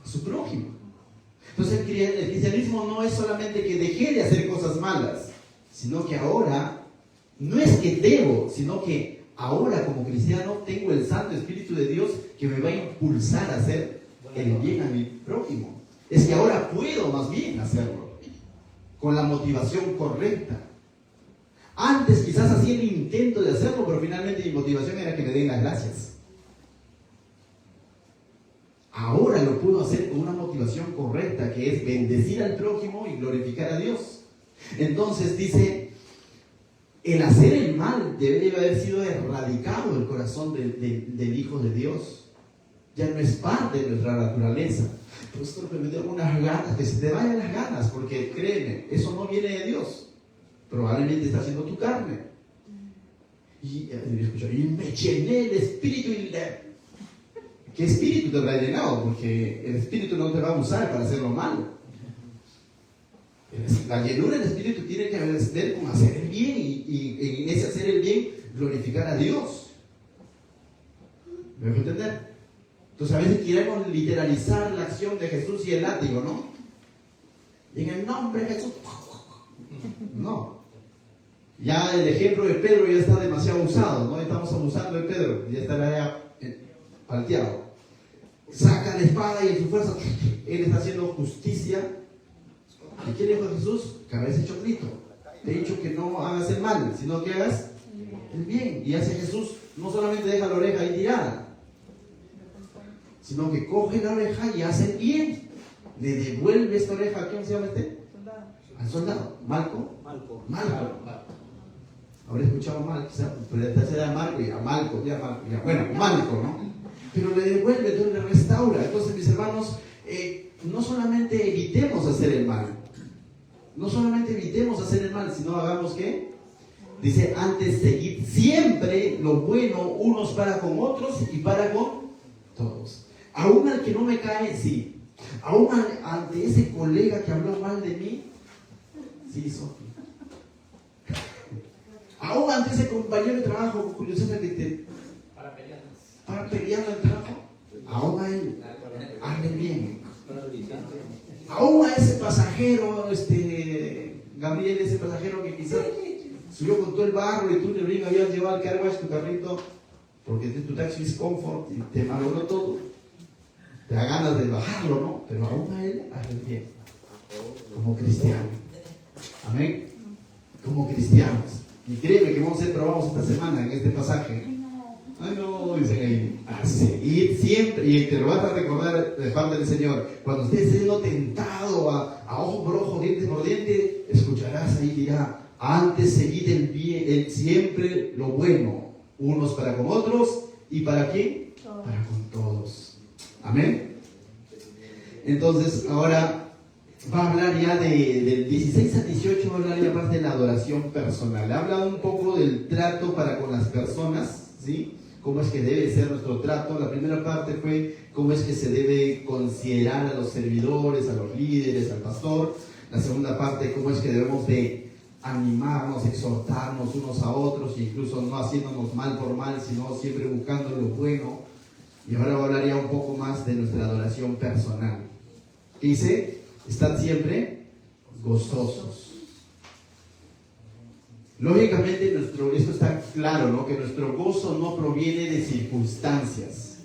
a su prójimo. Entonces el cristianismo no es solamente que dejé de hacer cosas malas, sino que ahora, no es que debo, sino que ahora como cristiano tengo el Santo Espíritu de Dios que me va a impulsar a hacer el bien a mi prójimo. Es que ahora puedo más bien hacerlo, con la motivación correcta. Antes quizás hacía el intento de hacerlo, pero finalmente mi motivación era que me den las gracias. Ahora lo puedo hacer con una motivación correcta, que es bendecir al prójimo y glorificar a Dios. Entonces dice, el hacer el mal debería haber sido erradicado del corazón del Hijo de Dios. Ya no es parte de nuestra naturaleza. Pero esto me da unas ganas, que se te vayan las ganas, porque créeme, eso no viene de Dios. Probablemente está haciendo tu carne. Y me llené el espíritu y ¿qué espíritu te habrá llenado? Porque el espíritu no te va a usar para hacer lo malo. La llenura del espíritu tiene que ver con hacer el bien y en ese hacer el bien glorificar a Dios. ¿Me dejo entender? Entonces a veces queremos literalizar la acción de Jesús y el látigo, ¿no? Y en el nombre de Jesús. No. Ya el ejemplo de Pedro ya está demasiado usado, ¿no? Estamos abusando de Pedro, ya estará ya palteado. Saca la espada y en su fuerza él está haciendo justicia. ¿Y qué le dijo a Jesús? Que habéis hecho grito. Te he dicho que no hagas el mal, sino que hagas el bien. Y hace Jesús, no solamente deja la oreja ahí tirada, sino que coge la oreja y hace el bien. Le devuelve esta oreja. ¿A quién se llama este? Al soldado. ¿Malco? Malco. Habré escuchado mal, quizás, pero esta será Marco y a Malco, ya. Bueno, Malco, ¿no? Pero le devuelve, entonces le restaura. Entonces, mis hermanos, no solamente evitemos hacer el mal, sino hagamos ¿qué? Dice, antes seguid siempre lo bueno unos para con otros y para con todos. Aún al que no me cae, sí. Aún ante ese colega que habló mal de mí, sí, Sofía. Aún ante ese compañero de trabajo, cuyo se repite, para pelear el trabajo, aún a él, hazle bien. Aún a ese pasajero, Gabriel, ese pasajero que quizás subió con todo el barro y tú le habías llevado al carwash tu carrito, porque tu taxi es comfort y te malogró todo. Te da ganas de bajarlo, ¿no? Pero aún a él, hazle bien. Como cristiano. Amén. Como cristianos. Y créeme que vamos a ser probados esta semana en este pasaje. Ay, no, dicen ahí, a seguir siempre, y te lo vas a recordar de parte del Señor. Cuando estés siendo tentado a ojo por ojo, diente por diente, escucharás ahí, dirá, antes seguid el bien, siempre lo bueno, unos para con otros y ¿para quién? Para con todos. Amén. Entonces, ahora va a hablar ya del 16 a 18, va a hablar ya más de la adoración personal. Ha hablado un poco del trato para con las personas, ¿sí? Cómo es que debe ser nuestro trato. La primera parte fue cómo es que se debe considerar a los servidores, a los líderes, al pastor. La segunda parte, cómo es que debemos de animarnos, exhortarnos unos a otros, incluso no haciéndonos mal por mal, sino siempre buscando lo bueno. Y ahora voy a hablar ya un poco más de nuestra adoración personal. Dice, estad siempre gozosos. Lógicamente, esto está claro, ¿no? Que nuestro gozo no proviene de circunstancias,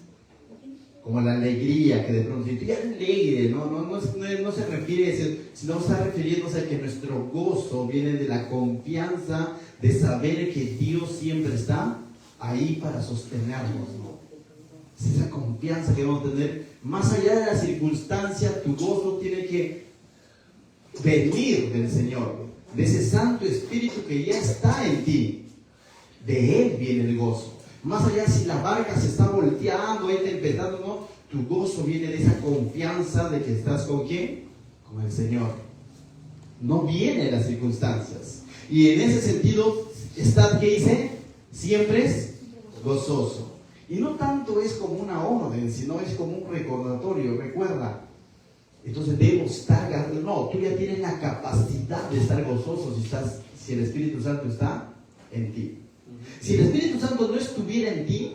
como la alegría, que de pronto, si tú ya eres alegre, no se refiere a eso, sino está refiriéndose a que nuestro gozo viene de la confianza de saber que Dios siempre está ahí para sostenernos, ¿no? Es esa confianza que debemos tener, más allá de la circunstancia, tu gozo tiene que venir del Señor, de ese Santo Espíritu que ya está en ti. De Él viene el gozo. Más allá si la barca se está volteando, ahí tempestando, no, tu gozo viene de esa confianza de que estás con ¿quién? Con el Señor. No viene de las circunstancias. Y en ese sentido, estad, ¿qué dice? Siempre es gozoso. Y no tanto es como una orden, sino es como un recordatorio. Recuerda. Entonces debemos estar, no, tú ya tienes la capacidad de estar gozoso si el Espíritu Santo está en ti. Si el Espíritu Santo no estuviera en ti,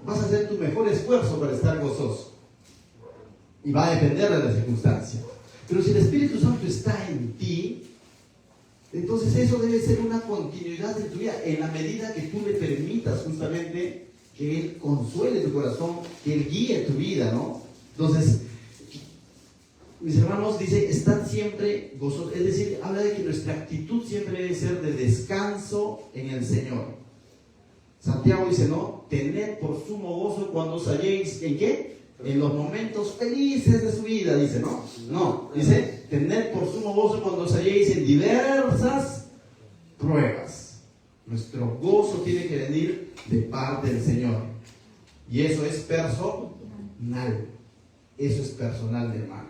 vas a hacer tu mejor esfuerzo para estar gozoso. Y va a depender de la circunstancia. Pero si el Espíritu Santo está en ti, entonces eso debe ser una continuidad de tu vida, en la medida que tú le permitas justamente que Él consuele tu corazón, que Él guíe tu vida, ¿no? Entonces, mis hermanos, dice, están siempre gozosos. Es decir, habla de que nuestra actitud siempre debe ser de descanso en el Señor. Santiago dice, ¿no? Tened por sumo gozo cuando os halléis, ¿en qué? En los momentos felices de su vida, dice, ¿no? No, dice, tened por sumo gozo cuando os halléis en diversas pruebas. Nuestro gozo tiene que venir de parte del Señor. Y eso es personal. Eso es personal, mi hermano.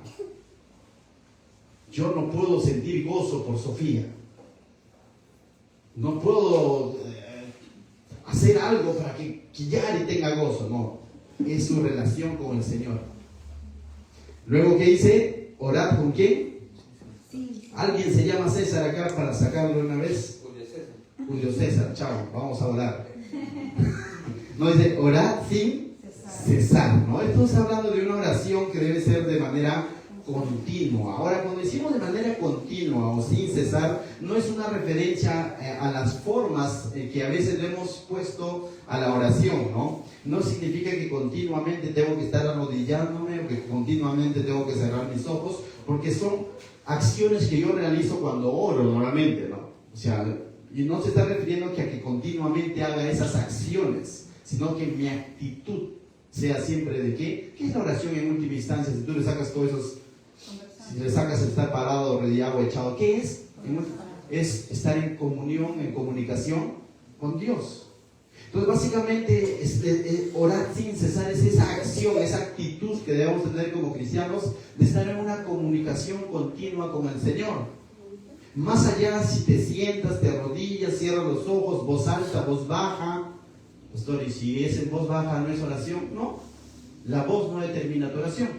Yo no puedo sentir gozo por Sofía. No puedo hacer algo para que Yari tenga gozo. No, es su relación con el Señor. Luego, ¿qué dice? ¿Orad con quién? Sí. ¿Alguien se llama César acá para sacarlo una vez? Julio César, chao, vamos a orar. No, dice, orad sin cesar, ¿no? Esto está hablando de una oración que debe ser de manera continua. Ahora, cuando decimos de manera continua o sin cesar, no es una referencia a las formas que a veces le hemos puesto a la oración, ¿no? No significa que continuamente tengo que estar arrodillándome o que continuamente tengo que cerrar mis ojos, porque son acciones que yo realizo cuando oro normalmente, ¿no? O sea, y no se está refiriendo a que continuamente haga esas acciones, sino que mi actitud sea siempre de ¿qué? ¿Qué es la oración en última instancia? Si tú le sacas todos esos, si le sacas el estar parado, arrodillado, echado, ¿qué es? Es estar en comunión, en comunicación con Dios. Entonces, básicamente, orar sin cesar es esa acción, esa actitud que debemos tener como cristianos de estar en una comunicación continua con el Señor. Más allá, si te sientas, te arrodillas, cierras los ojos, voz alta, voz baja. Pastor, ¿y si es en voz baja no es oración? No, la voz no determina tu oración.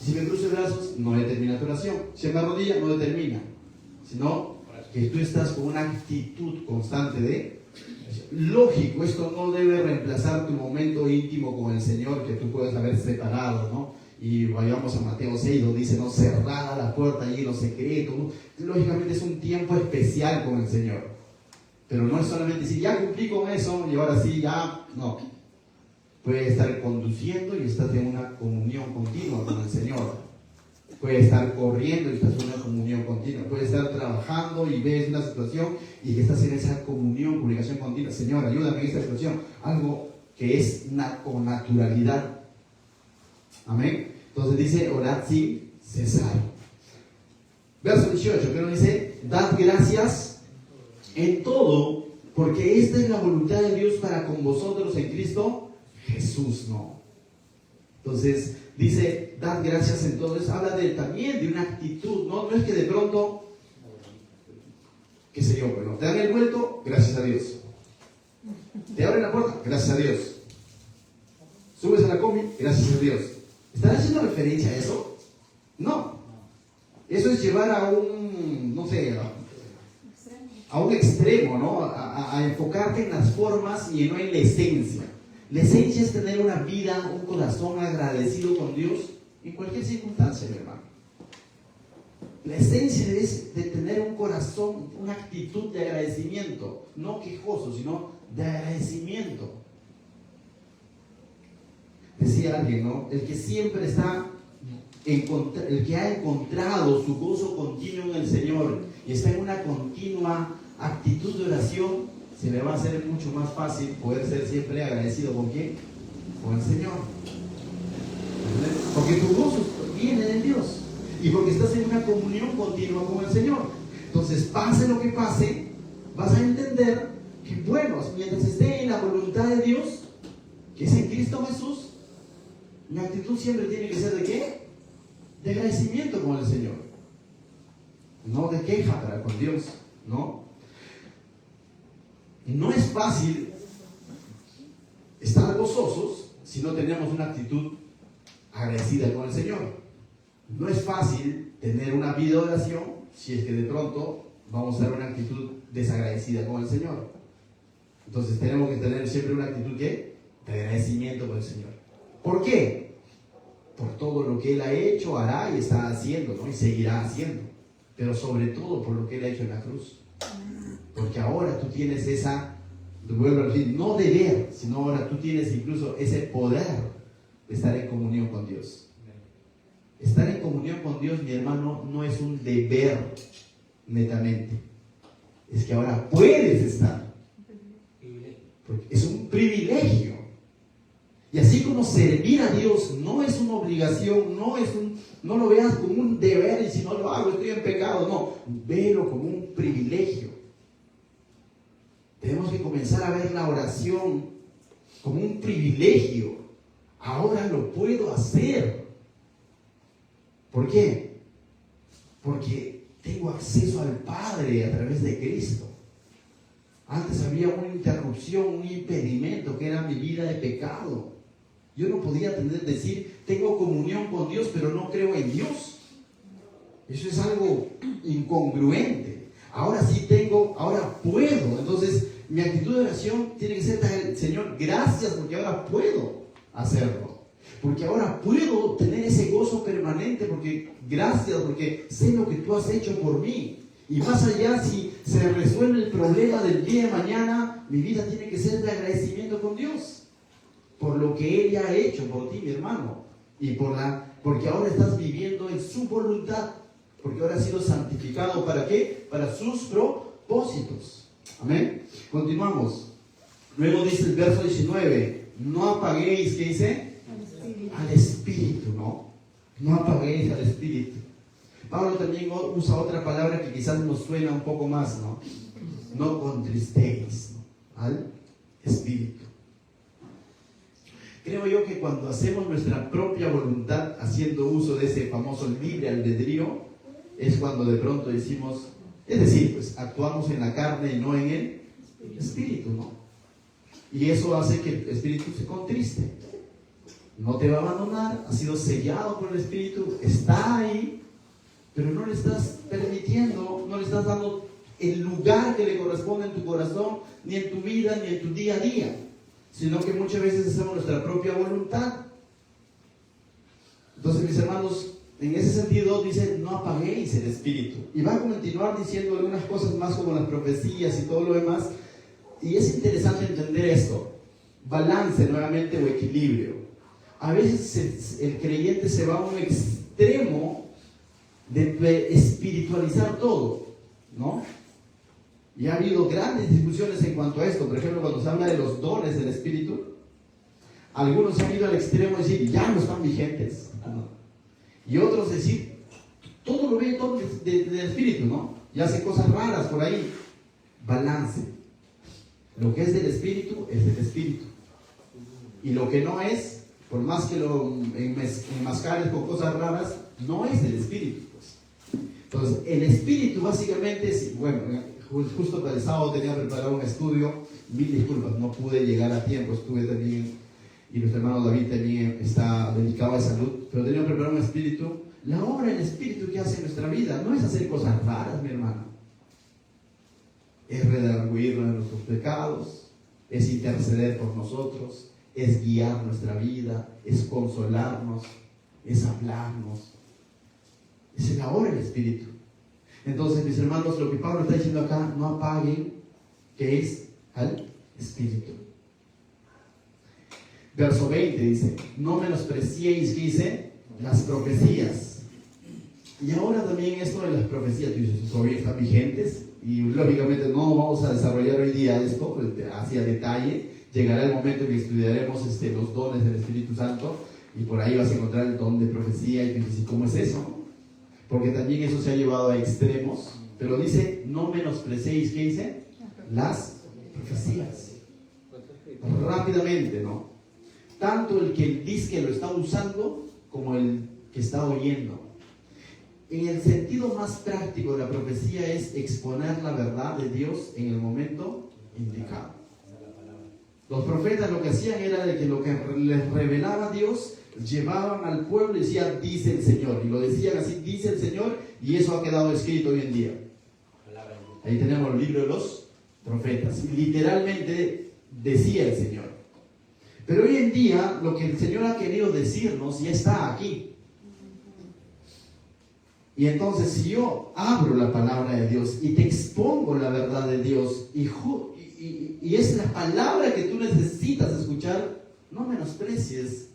Si me cruzo brazos, no determina tu oración. Si me arrodilla, no determina. Sino que tú estás con una actitud constante de... Lógico, esto no debe reemplazar tu momento íntimo con el Señor que tú puedes haber separado, ¿no? Y vayamos a Mateo 6, donde dice, no, cerrada la puerta allí en lo secreto, ¿no? Lógicamente es un tiempo especial con el Señor. Pero no es solamente decir, ya cumplí con eso y ahora sí, ya, no. Puede estar conduciendo y estás en una comunión continua con el Señor. Puede estar corriendo y estás en una comunión continua. Puede estar trabajando y ves una situación y que estás en esa comunicación continua. Señor, ayúdame en esta situación. Algo que es con naturalidad. Amén. Entonces dice, orad sin cesar. Verso 18, pero dice, dad gracias en todo, Porque esta es la voluntad de Dios para con vosotros en Cristo Jesús, ¿no? Entonces, dice, dad gracias en todo eso. Habla también de una actitud, ¿no? No es que de pronto, qué sé yo, bueno, te dan el vuelto, gracias a Dios. Te abren la puerta, gracias a Dios. Subes a la combi, gracias a Dios. ¿Están haciendo referencia a eso? No. Eso es llevar a un, no sé, a un extremo, ¿no? A enfocarte en las formas y no en la esencia. La esencia es tener una vida, un corazón agradecido con Dios en cualquier circunstancia, mi hermano. La esencia es de tener un corazón, una actitud de agradecimiento, no quejoso, sino de agradecimiento. Decía alguien, ¿no? El que siempre está, el que ha encontrado su gozo continuo en el Señor y está en una continua actitud de oración, se le va a hacer mucho más fácil poder ser siempre agradecido. ¿Con quién? Con el Señor. Porque tu gozo viene de Dios y porque estás en una comunión continua con el Señor. Entonces, pase lo que pase, vas a entender que, bueno, mientras esté en la voluntad de Dios, que es en Cristo Jesús, mi actitud siempre tiene que ser ¿de qué? De agradecimiento con el Señor, no de queja para con Dios, ¿no? No es fácil estar gozosos si no tenemos una actitud agradecida con el Señor. No es fácil tener una vida de oración si es que de pronto vamos a tener una actitud desagradecida con el Señor. Entonces tenemos que tener siempre una actitud ¿qué? De agradecimiento con el Señor. ¿Por qué? Por todo lo que Él ha hecho, hará y está haciendo, ¿no? Y seguirá haciendo. Pero sobre todo por lo que Él ha hecho en la cruz. Porque ahora tú tienes esa, vuelvo a decir, no deber, sino ahora tú tienes incluso ese poder de estar en comunión con Dios. Estar en comunión con Dios, mi hermano, no es un deber netamente. Es que ahora puedes estar. Porque es un privilegio. Y así como servir a Dios no es una obligación, no lo veas como un deber y si no lo hago estoy en pecado. No, velo como un privilegio. Tenemos que comenzar a ver la oración como un privilegio. Ahora lo puedo hacer. ¿Por qué? Porque tengo acceso al Padre a través de Cristo. Antes había una interrupción, un impedimento que era mi vida de pecado. Yo no podía decir, tengo comunión con Dios, pero no creo en Dios. Eso es algo incongruente. Ahora sí tengo, ahora puedo. Entonces, mi actitud de oración tiene que ser, Señor, gracias porque ahora puedo hacerlo. Porque ahora puedo tener ese gozo permanente, porque gracias, porque sé lo que tú has hecho por mí. Y más allá, si se resuelve el problema del día de mañana, mi vida tiene que ser de agradecimiento con Dios. Por lo que Él ya ha hecho por ti, mi hermano. Y porque ahora estás viviendo en su voluntad. Porque ahora has sido santificado. ¿Para qué? Para sus propósitos. Amén. Continuamos. Luego dice el verso 19. No apaguéis, ¿qué dice? Al Espíritu, ¿no? No apaguéis al Espíritu. Pablo también usa otra palabra que quizás nos suena un poco más, ¿no? No contristéis, ¿no? Al Espíritu. Creo yo que cuando hacemos nuestra propia voluntad, haciendo uso de ese famoso libre albedrío, es cuando de pronto decimos, es decir, pues actuamos en la carne y no en el Espíritu, ¿no? Y eso hace que el Espíritu se contriste. No te va a abandonar, ha sido sellado por el Espíritu, está ahí, pero no le estás permitiendo, no le estás dando el lugar que le corresponde en tu corazón, ni en tu vida, ni en tu día a día, sino que muchas veces hacemos nuestra propia voluntad. Entonces, mis hermanos, en ese sentido dice, no apaguéis el Espíritu. Y va a continuar diciendo algunas cosas más como las profecías y todo lo demás. Y es interesante entender esto. Balance nuevamente o equilibrio. A veces el creyente se va a un extremo de espiritualizar todo, ¿no? Y ha habido grandes discusiones en cuanto a esto. Por ejemplo, cuando se habla de los dones del Espíritu, algunos se han ido al extremo de decir, ya no están vigentes. Y otros decir, todo lo ve todo del Espíritu, ¿no? Y hace cosas raras por ahí. Balance. Lo que es del Espíritu es del Espíritu. Y lo que no es, por más que lo enmascares con cosas raras, no es del Espíritu. Pues. Entonces, el Espíritu básicamente es, bueno, justo para el sábado tenía preparado un estudio, mil disculpas, no pude llegar a tiempo, estuve también, y nuestro hermano David también está dedicado a salud, pero tenía preparado un espíritu. La obra del Espíritu que hace en nuestra vida no es hacer cosas raras, mi hermano. Es redarguirnos de nuestros pecados, es interceder por nosotros, es guiar nuestra vida, es consolarnos, es hablarnos. Esa es la obra del Espíritu. Entonces, mis hermanos, lo que Pablo está diciendo acá, no apaguen, que es al Espíritu. Verso 20 dice, no menospreciéis, ¿qué dice? Las profecías. Y ahora también esto de las profecías, tú dices, todavía están vigentes, y lógicamente no vamos a desarrollar hoy día esto hacia detalle. Llegará el momento en que estudiaremos los dones del Espíritu Santo, y por ahí vas a encontrar el don de profecía, y dices, ¿cómo es eso? Porque también eso se ha llevado a extremos, pero dice, no menospreciéis, ¿qué dice? Las profecías. Rápidamente, ¿no? Tanto el que dice que lo está usando, como el que está oyendo. En el sentido más práctico de la profecía es exponer la verdad de Dios en el momento indicado. Los profetas lo que hacían era de que lo que les revelaba Dios, llevaban al pueblo y decían, dice el Señor. Y lo decían así, dice el Señor, y eso ha quedado escrito hoy en día. Ahí tenemos el libro de los profetas. Literalmente decía el Señor. Pero hoy en día, lo que el Señor ha querido decirnos ya está aquí. Y entonces, si yo abro la palabra de Dios y te expongo la verdad de Dios, y es la palabra que tú necesitas escuchar, no menosprecies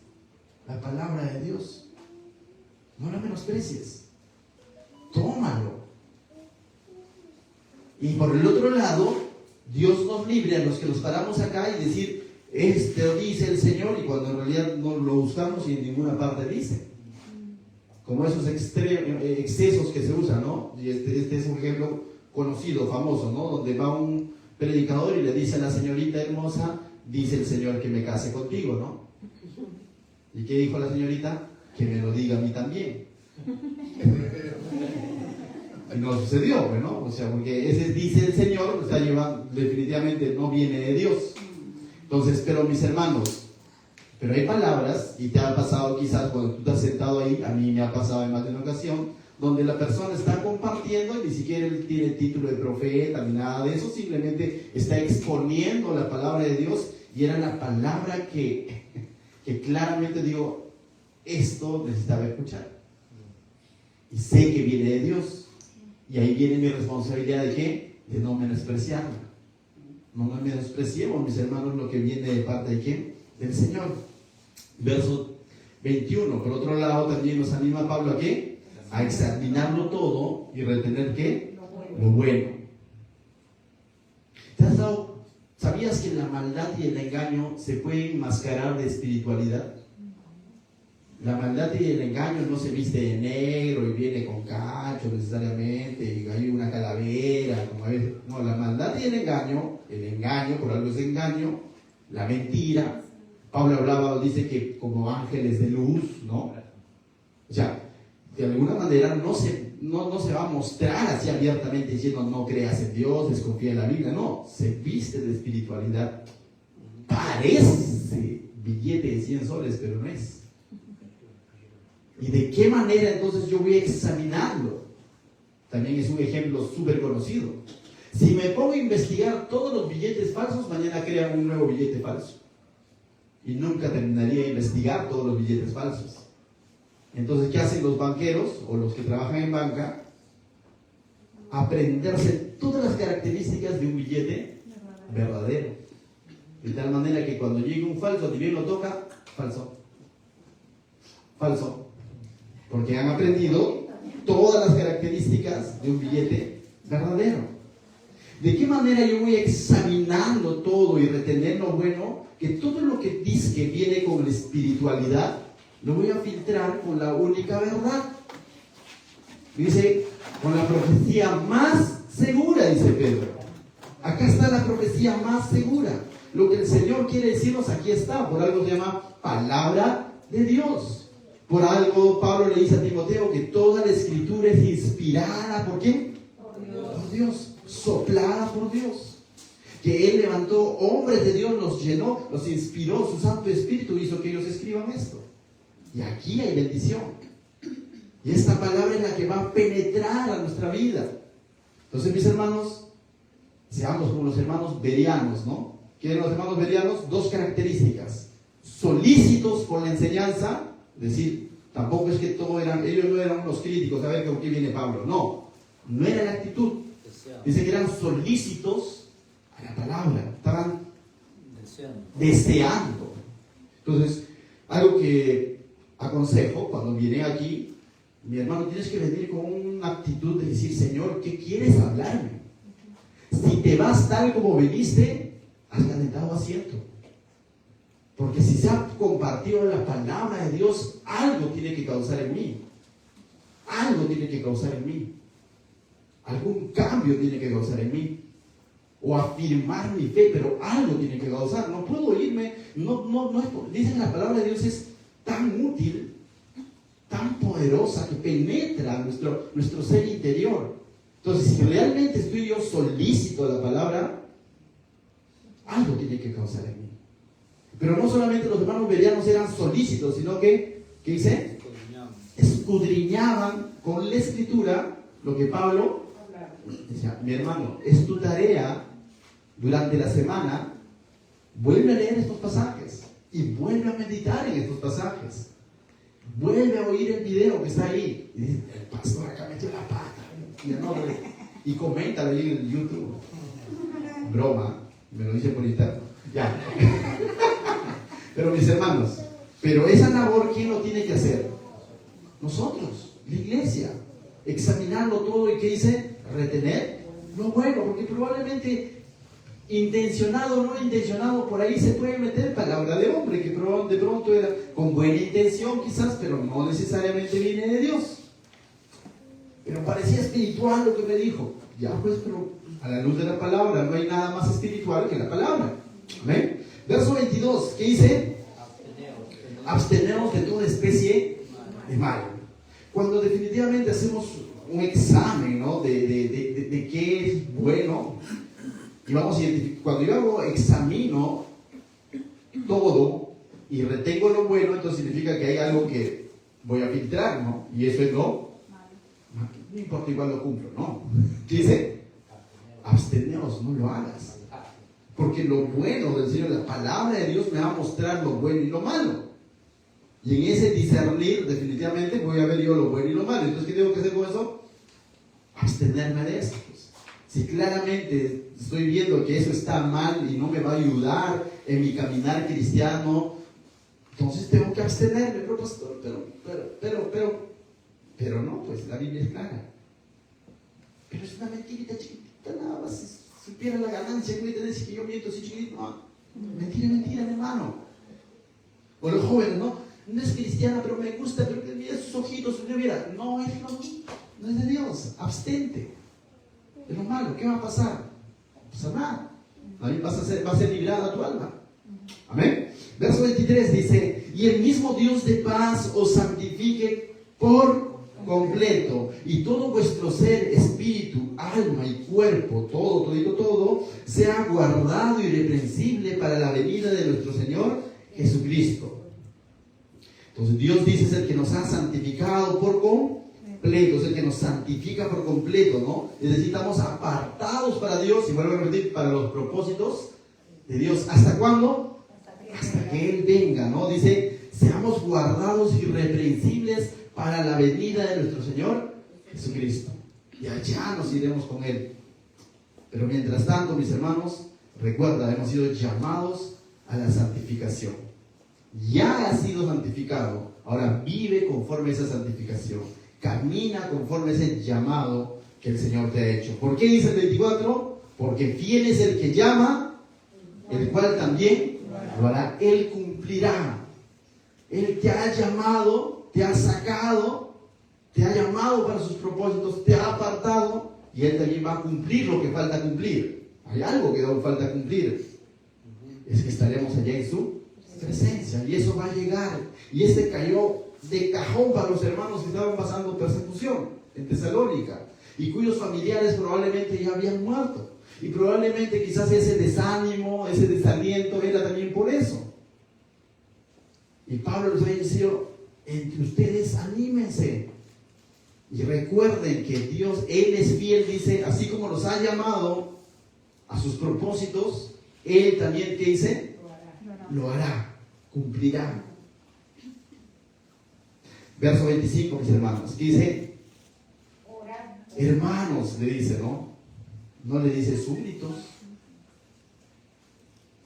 la palabra de Dios. No la menosprecies. Tómalo. Y por el otro lado, Dios nos libre a los que nos paramos acá y decir, esto dice el Señor, y cuando en realidad no lo buscamos y en ninguna parte dice. Como esos excesos que se usan, ¿no? Y este es un ejemplo conocido, famoso, ¿no? Donde va un predicador y le dice a la señorita hermosa, dice el Señor que me case contigo, ¿no? ¿Y qué dijo la señorita? Que me lo diga a mí también. Y no sucedió, ¿no? O sea, porque ese dice el Señor, o sea, definitivamente no viene de Dios. Entonces, pero mis hermanos, pero hay palabras, y te ha pasado quizás cuando tú estás sentado ahí, a mí me ha pasado en más de una ocasión, donde la persona está compartiendo y ni siquiera tiene el título de profeta ni nada de eso, simplemente está exponiendo la palabra de Dios, y era la palabra que claramente digo, esto necesitaba escuchar. Y sé que viene de Dios, y ahí viene mi responsabilidad de ¿qué? De no menospreciarla. No menospreciemos, mis hermanos, lo que viene de parte de ¿quién? Del Señor. Verso 21. Por otro lado, también nos anima Pablo a ¿qué? A examinarlo todo y retener ¿qué? Lo bueno. ¿Sabías que la maldad y el engaño se pueden mascarar de espiritualidad? La maldad y el engaño no se viste de negro y viene con cacho necesariamente, y hay una calavera, como a veces. No, la maldad y el engaño, por algo es engaño, la mentira. Pablo dice que como ángeles de luz, ¿no? O sea, de alguna manera no se va a mostrar así abiertamente diciendo no creas en Dios, desconfía en la Biblia. No, se viste de espiritualidad. Parece billete de 100 soles, pero no es. ¿Y de qué manera entonces yo voy a examinarlo? También es un ejemplo súper conocido. Si me pongo a investigar todos los billetes falsos, mañana crean un nuevo billete falso. Y nunca terminaría de investigar todos los billetes falsos. Entonces, ¿qué hacen los banqueros o los que trabajan en banca? Aprenderse todas las características de un billete verdadero. De tal manera que cuando llegue un falso, ni bien lo toca, falso. Falso. Porque han aprendido todas las características de un billete verdadero. ¿De qué manera yo voy examinando todo y retener lo bueno? Que todo lo que dice que viene con la espiritualidad, lo voy a filtrar con la única verdad. Dice, con la profecía más segura, dice Pedro. Acá está la profecía más segura. Lo que el Señor quiere decirnos aquí está. Por algo se llama palabra de Dios. Por algo Pablo le dice a Timoteo que toda la escritura es inspirada. ¿Por quién? Por Dios. Soplada por Dios. Que Él levantó hombres de Dios, los llenó, los inspiró, su Santo Espíritu hizo que ellos escriban esto. Y aquí hay bendición. Y esta palabra es la que va a penetrar a nuestra vida. Entonces, mis hermanos, seamos como los hermanos bereanos, ¿no? ¿Quieren los hermanos bereanos? Dos características. Solícitos por la enseñanza, es decir, tampoco es que ellos no eran unos críticos, a ver con qué viene Pablo. No era la actitud. Dice que eran solícitos a la palabra, estaban deseando. Entonces, algo que aconsejo cuando viene aquí, mi hermano, tienes que venir con una actitud de decir, Señor, ¿qué quieres hablarme? Si te vas tal como viniste, has calentado asiento. Porque si se ha compartido la palabra de Dios, algo tiene que causar en mí. Algo tiene que causar en mí. Algún cambio tiene que causar en mí. O afirmar mi fe, pero algo tiene que causar. No puedo irme, dicen la palabra de Dios es tan útil, tan poderosa, que penetra nuestro ser interior. Entonces, si realmente estoy yo solícito a la palabra, algo tiene que causar en mí. Pero no solamente los hermanos bereanos eran solícitos, sino que, ¿qué dice? Escudriñaban con la escritura lo que Pablo decía. Mi hermano, es tu tarea durante la semana, vuelve a leer estos pasajes y vuelve a meditar en estos pasajes. Vuelve a oír el video que está ahí. Y dice, el pastor acá metió la pata. Y coméntalo ahí en YouTube. Broma, me lo dice por interno. Ya. Pero mis hermanos, pero esa labor, ¿quién lo tiene que hacer? Nosotros, la iglesia. Examinarlo todo y ¿qué dice? Retener lo bueno, porque probablemente intencionado o no intencionado, por ahí se puede meter palabra de hombre que de pronto era con buena intención quizás, pero no necesariamente viene de Dios. Pero parecía espiritual lo que me dijo. Ya pues, pero a la luz de la palabra no hay nada más espiritual que la palabra. ¿Amén? Verso 22, ¿qué dice? Absteneos de toda especie de mal. Cuando definitivamente hacemos un examen, ¿no? de qué es bueno, y vamos a identificar, cuando yo examino todo y retengo lo bueno, entonces significa que hay algo que voy a filtrar, ¿no? Y eso es lo malo. No importa, igual lo cumplo, ¿no? ¿Qué dice? Absteneos, no lo hagas. Porque lo bueno del Señor, la palabra de Dios me va a mostrar lo bueno y lo malo. Y en ese discernir, definitivamente voy a ver yo lo bueno y lo malo. Entonces, ¿qué tengo que hacer con eso? Abstenerme de eso. Si claramente estoy viendo que eso está mal y no me va a ayudar en mi caminar cristiano, entonces tengo que abstenerme, pero pastor, pero no, pues la Biblia es clara. Pero es una mentirita chiquitita, nada más. Si supiera la ganancia que voy a tener si que yo miento así chiquitito, no. Mentira, mi hermano. O los jóvenes, ¿no? No es cristiana, pero me gusta, pero que mira sus ojitos, mira, no es lo mismo, no es de Dios, abstente. Es lo malo, ¿qué va a pasar? No pasa nada. Va a ser librada tu alma. Amén. Verso 23 dice, y el mismo Dios de paz os santifique por completo, y todo vuestro ser, espíritu, alma y cuerpo, todo, sea guardado irreprensible para la venida de nuestro Señor Jesucristo. Entonces Dios dice es el que nos ha santificado por completo, es el que nos santifica por completo, ¿no? Es decir, estamos apartados para Dios, y vuelvo a repetir, para los propósitos de Dios. ¿Hasta cuándo? Hasta que Él venga, ¿no? Dice, seamos guardados irreprensibles para la venida de nuestro Señor Jesucristo. Y allá nos iremos con Él. Pero mientras tanto, mis hermanos, recuerda, hemos sido llamados a la santificación. Ya has sido santificado, ahora vive conforme a esa santificación. Camina conforme a ese llamado que el Señor te ha hecho. ¿Por qué dice el 24? Porque fiel es el que llama, el cual también lo hará. Él cumplirá. Él te ha llamado, te ha sacado, te ha llamado para sus propósitos, te ha apartado, y Él también va a cumplir lo que falta cumplir. Hay algo que aún falta cumplir. Es que estaremos allá en su presencia. Y eso va a llegar. Y este cayó de cajón para los hermanos que estaban pasando persecución en Tesalónica. Y cuyos familiares probablemente ya habían muerto. Y probablemente quizás ese desánimo, ese desaliento era también por eso. Y Pablo les había dicho, entre ustedes anímense. Y recuerden que Dios, Él es fiel, dice, así como los ha llamado a sus propósitos, Él también, ¿qué dice? Lo hará, cumplirá. Verso 25, mis hermanos, ¿qué dice? Hermanos, le dice, ¿no? No le dice súbditos,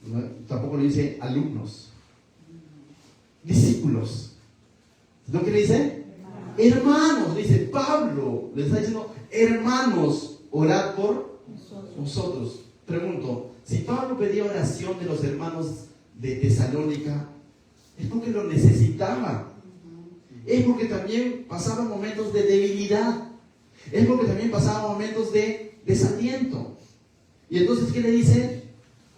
no, tampoco le dice alumnos, discípulos. ¿No que le dice? Hermanos, dice Pablo, le está diciendo, hermanos, orad por nosotros. Pregunto, si Pablo pedía oración de los hermanos de Tesalónica, es porque lo necesitaba. Es porque también pasaban momentos de debilidad. Es porque también pasaban momentos de desaliento. Y entonces, ¿qué le dice?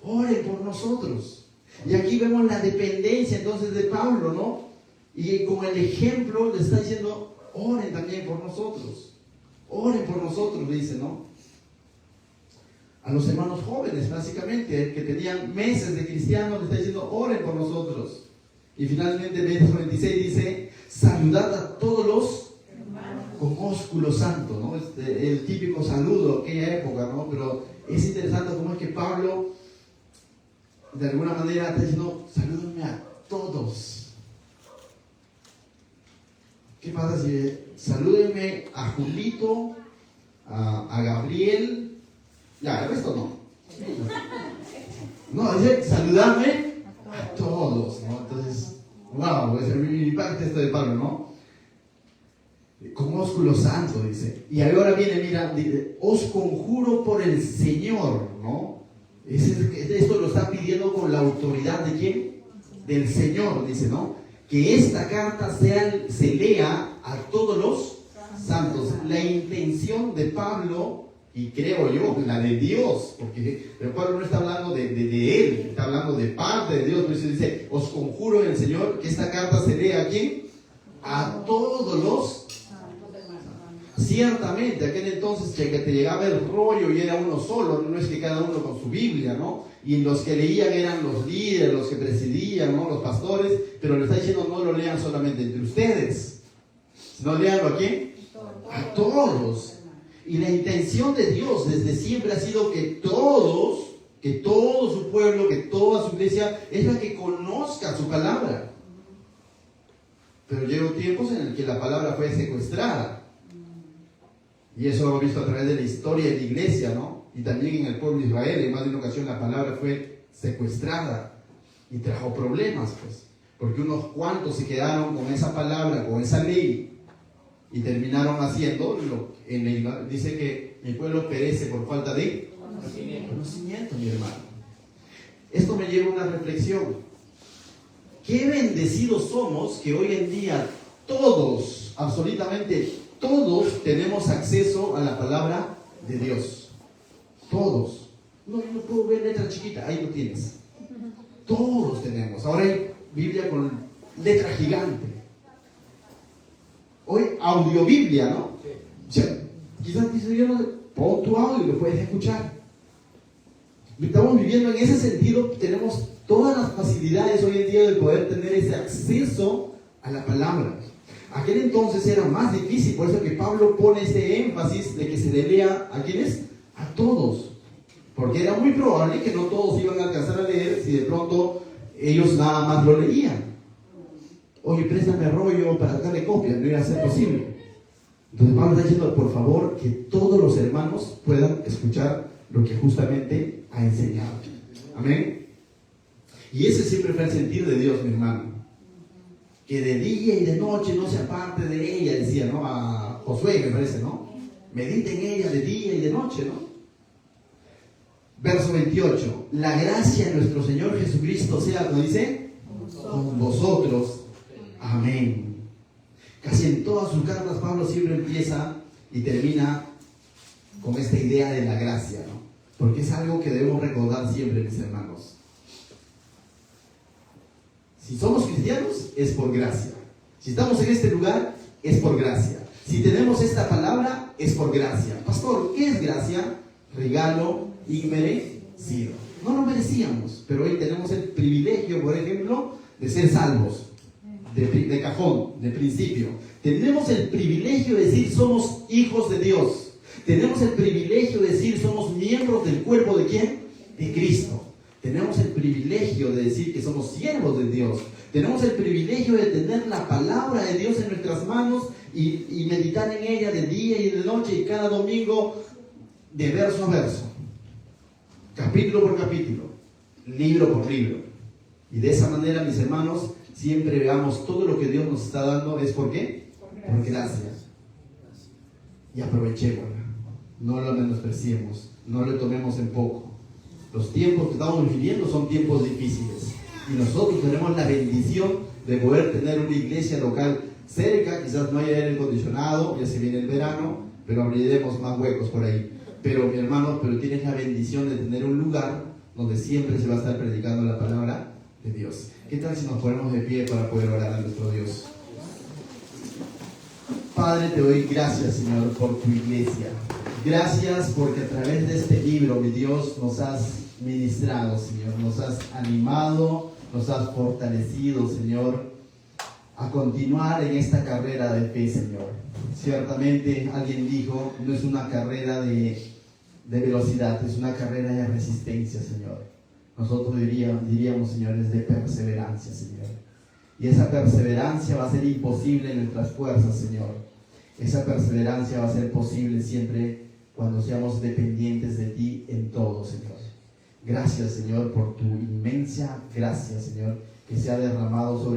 Oren por nosotros. Y aquí vemos la dependencia entonces de Pablo, ¿no? Y como el ejemplo le está diciendo, oren también por nosotros. Oren por nosotros, dice, ¿no? A los hermanos jóvenes, básicamente, que tenían meses de cristianos, le está diciendo, oren por nosotros. Y finalmente, en verso 26 dice, saludad a todos los con ósculo santo, ¿no? El típico saludo de aquella época, ¿no? Pero es interesante cómo es que Pablo, de alguna manera, está diciendo, salúdenme a todos. ¿Qué pasa si salúdenme a Julito, a Gabriel? Ya, el resto no. No, dice, saludarme a todos, ¿no? Entonces, wow, es mi parte esto de Pablo, ¿no? Con ósculo santo, dice. Y ahora viene, mira, dice, os conjuro por el Señor, ¿no? Esto lo está pidiendo con la autoridad de ¿quién? Del Señor, dice, ¿no? Que esta carta se lea a todos los santos. La intención de Pablo, y creo yo, la de Dios, porque Pablo no está hablando de él, está hablando de parte de Dios. Por eso dice, os conjuro en el Señor que esta carta se lea a ¿quién? A todos los. Ciertamente, aquel entonces que te llegaba el rollo y era uno solo, no es que cada uno con su Biblia, ¿no? Y los que leían eran los líderes, los que presidían, ¿no? Los pastores, pero le está diciendo no lo lean solamente entre ustedes, sino leanlo ¿a quién? A todos. Y la intención de Dios desde siempre ha sido que todo su pueblo, que toda su iglesia es la que conozca su palabra. Pero llegó tiempos en el que la palabra fue secuestrada. Y eso lo hemos visto a través de la historia de la iglesia, ¿no? Y también en el pueblo de Israel, en más de una ocasión la palabra fue secuestrada y trajo problemas, pues. Porque unos cuantos se quedaron con esa palabra, con esa ley, y terminaron haciendo dice que el pueblo perece por falta de conocimiento, mi hermano. Esto me lleva a una reflexión. Qué bendecidos somos que hoy en día todos, absolutamente todos, tenemos acceso a la palabra de Dios. Todos. No, yo no puedo ver letra chiquita, ahí lo tienes. Todos tenemos. Ahora hay Biblia con letra gigante. Hoy audiobiblia, ¿no? O sea, quizás dice yo, pon tu audio y lo puedes escuchar. Estamos viviendo en ese sentido, tenemos todas las facilidades hoy en día de poder tener ese acceso a la palabra. Aquel entonces era más difícil, por eso que Pablo pone ese énfasis de que se le lea ¿a quiénes? A todos. Porque era muy probable que no todos iban a alcanzar a leer si de pronto ellos nada más lo leían. Oye, préstame rollo para darle copia, no iba a ser posible. Entonces Pablo está diciendo, por favor, que todos los hermanos puedan escuchar lo que justamente ha enseñado. Amén. Y ese siempre fue el sentir de Dios, mi hermano. Que de día y de noche no se aparte de ella, decía, ¿no? A Josué, me parece, ¿no? Medita en ella de día y de noche, ¿no? Verso 28. La gracia de nuestro Señor Jesucristo sea, ¿no dice? Con vosotros. Amén. Casi en todas sus cartas Pablo siempre empieza y termina con esta idea de la gracia, ¿no? Porque es algo que debemos recordar siempre, mis hermanos. Si somos cristianos, es por gracia. Si estamos en este lugar, es por gracia. Si tenemos esta palabra, es por gracia. Pastor, ¿qué es gracia? Regalo inmerecido. No lo merecíamos, pero hoy tenemos el privilegio, por ejemplo, de ser salvos. De cajón, de principio. Tenemos el privilegio de decir somos hijos de Dios. Tenemos el privilegio de decir somos miembros del cuerpo ¿de quién? De Cristo. Tenemos el privilegio de decir que somos siervos de Dios. Tenemos el privilegio de tener la palabra de Dios en nuestras manos y meditar en ella de día y de noche y cada domingo de verso a verso, capítulo por capítulo, libro por libro. Y de esa manera, mis hermanos, siempre veamos todo lo que Dios nos está dando. ¿Es por qué? Por gracia. Y aprovechémosla. No lo menospreciemos. No lo tomemos en poco. Los tiempos que estamos viviendo son tiempos difíciles. Y nosotros tenemos la bendición de poder tener una iglesia local cerca. Quizás no haya aire acondicionado, ya se viene el verano, pero abriremos más huecos por ahí. Pero, mi hermano, tienes la bendición de tener un lugar donde siempre se va a estar predicando la palabra de Dios. ¿Qué tal si nos ponemos de pie para poder orar a nuestro Dios? Padre, te doy gracias, Señor, por tu iglesia. Gracias porque a través de este libro, mi Dios, nos has ministrado, Señor. Nos has animado, nos has fortalecido, Señor, a continuar en esta carrera de fe, Señor. Ciertamente, alguien dijo, no es una carrera de velocidad, es una carrera de resistencia, Señor. Nosotros diríamos, Señor, es de perseverancia, Señor. Y esa perseverancia va a ser imposible en nuestras fuerzas, Señor. Esa perseverancia va a ser posible siempre cuando seamos dependientes de ti en todo, Señor. Gracias, Señor, por tu inmensa gracia, Señor, que se ha derramado sobre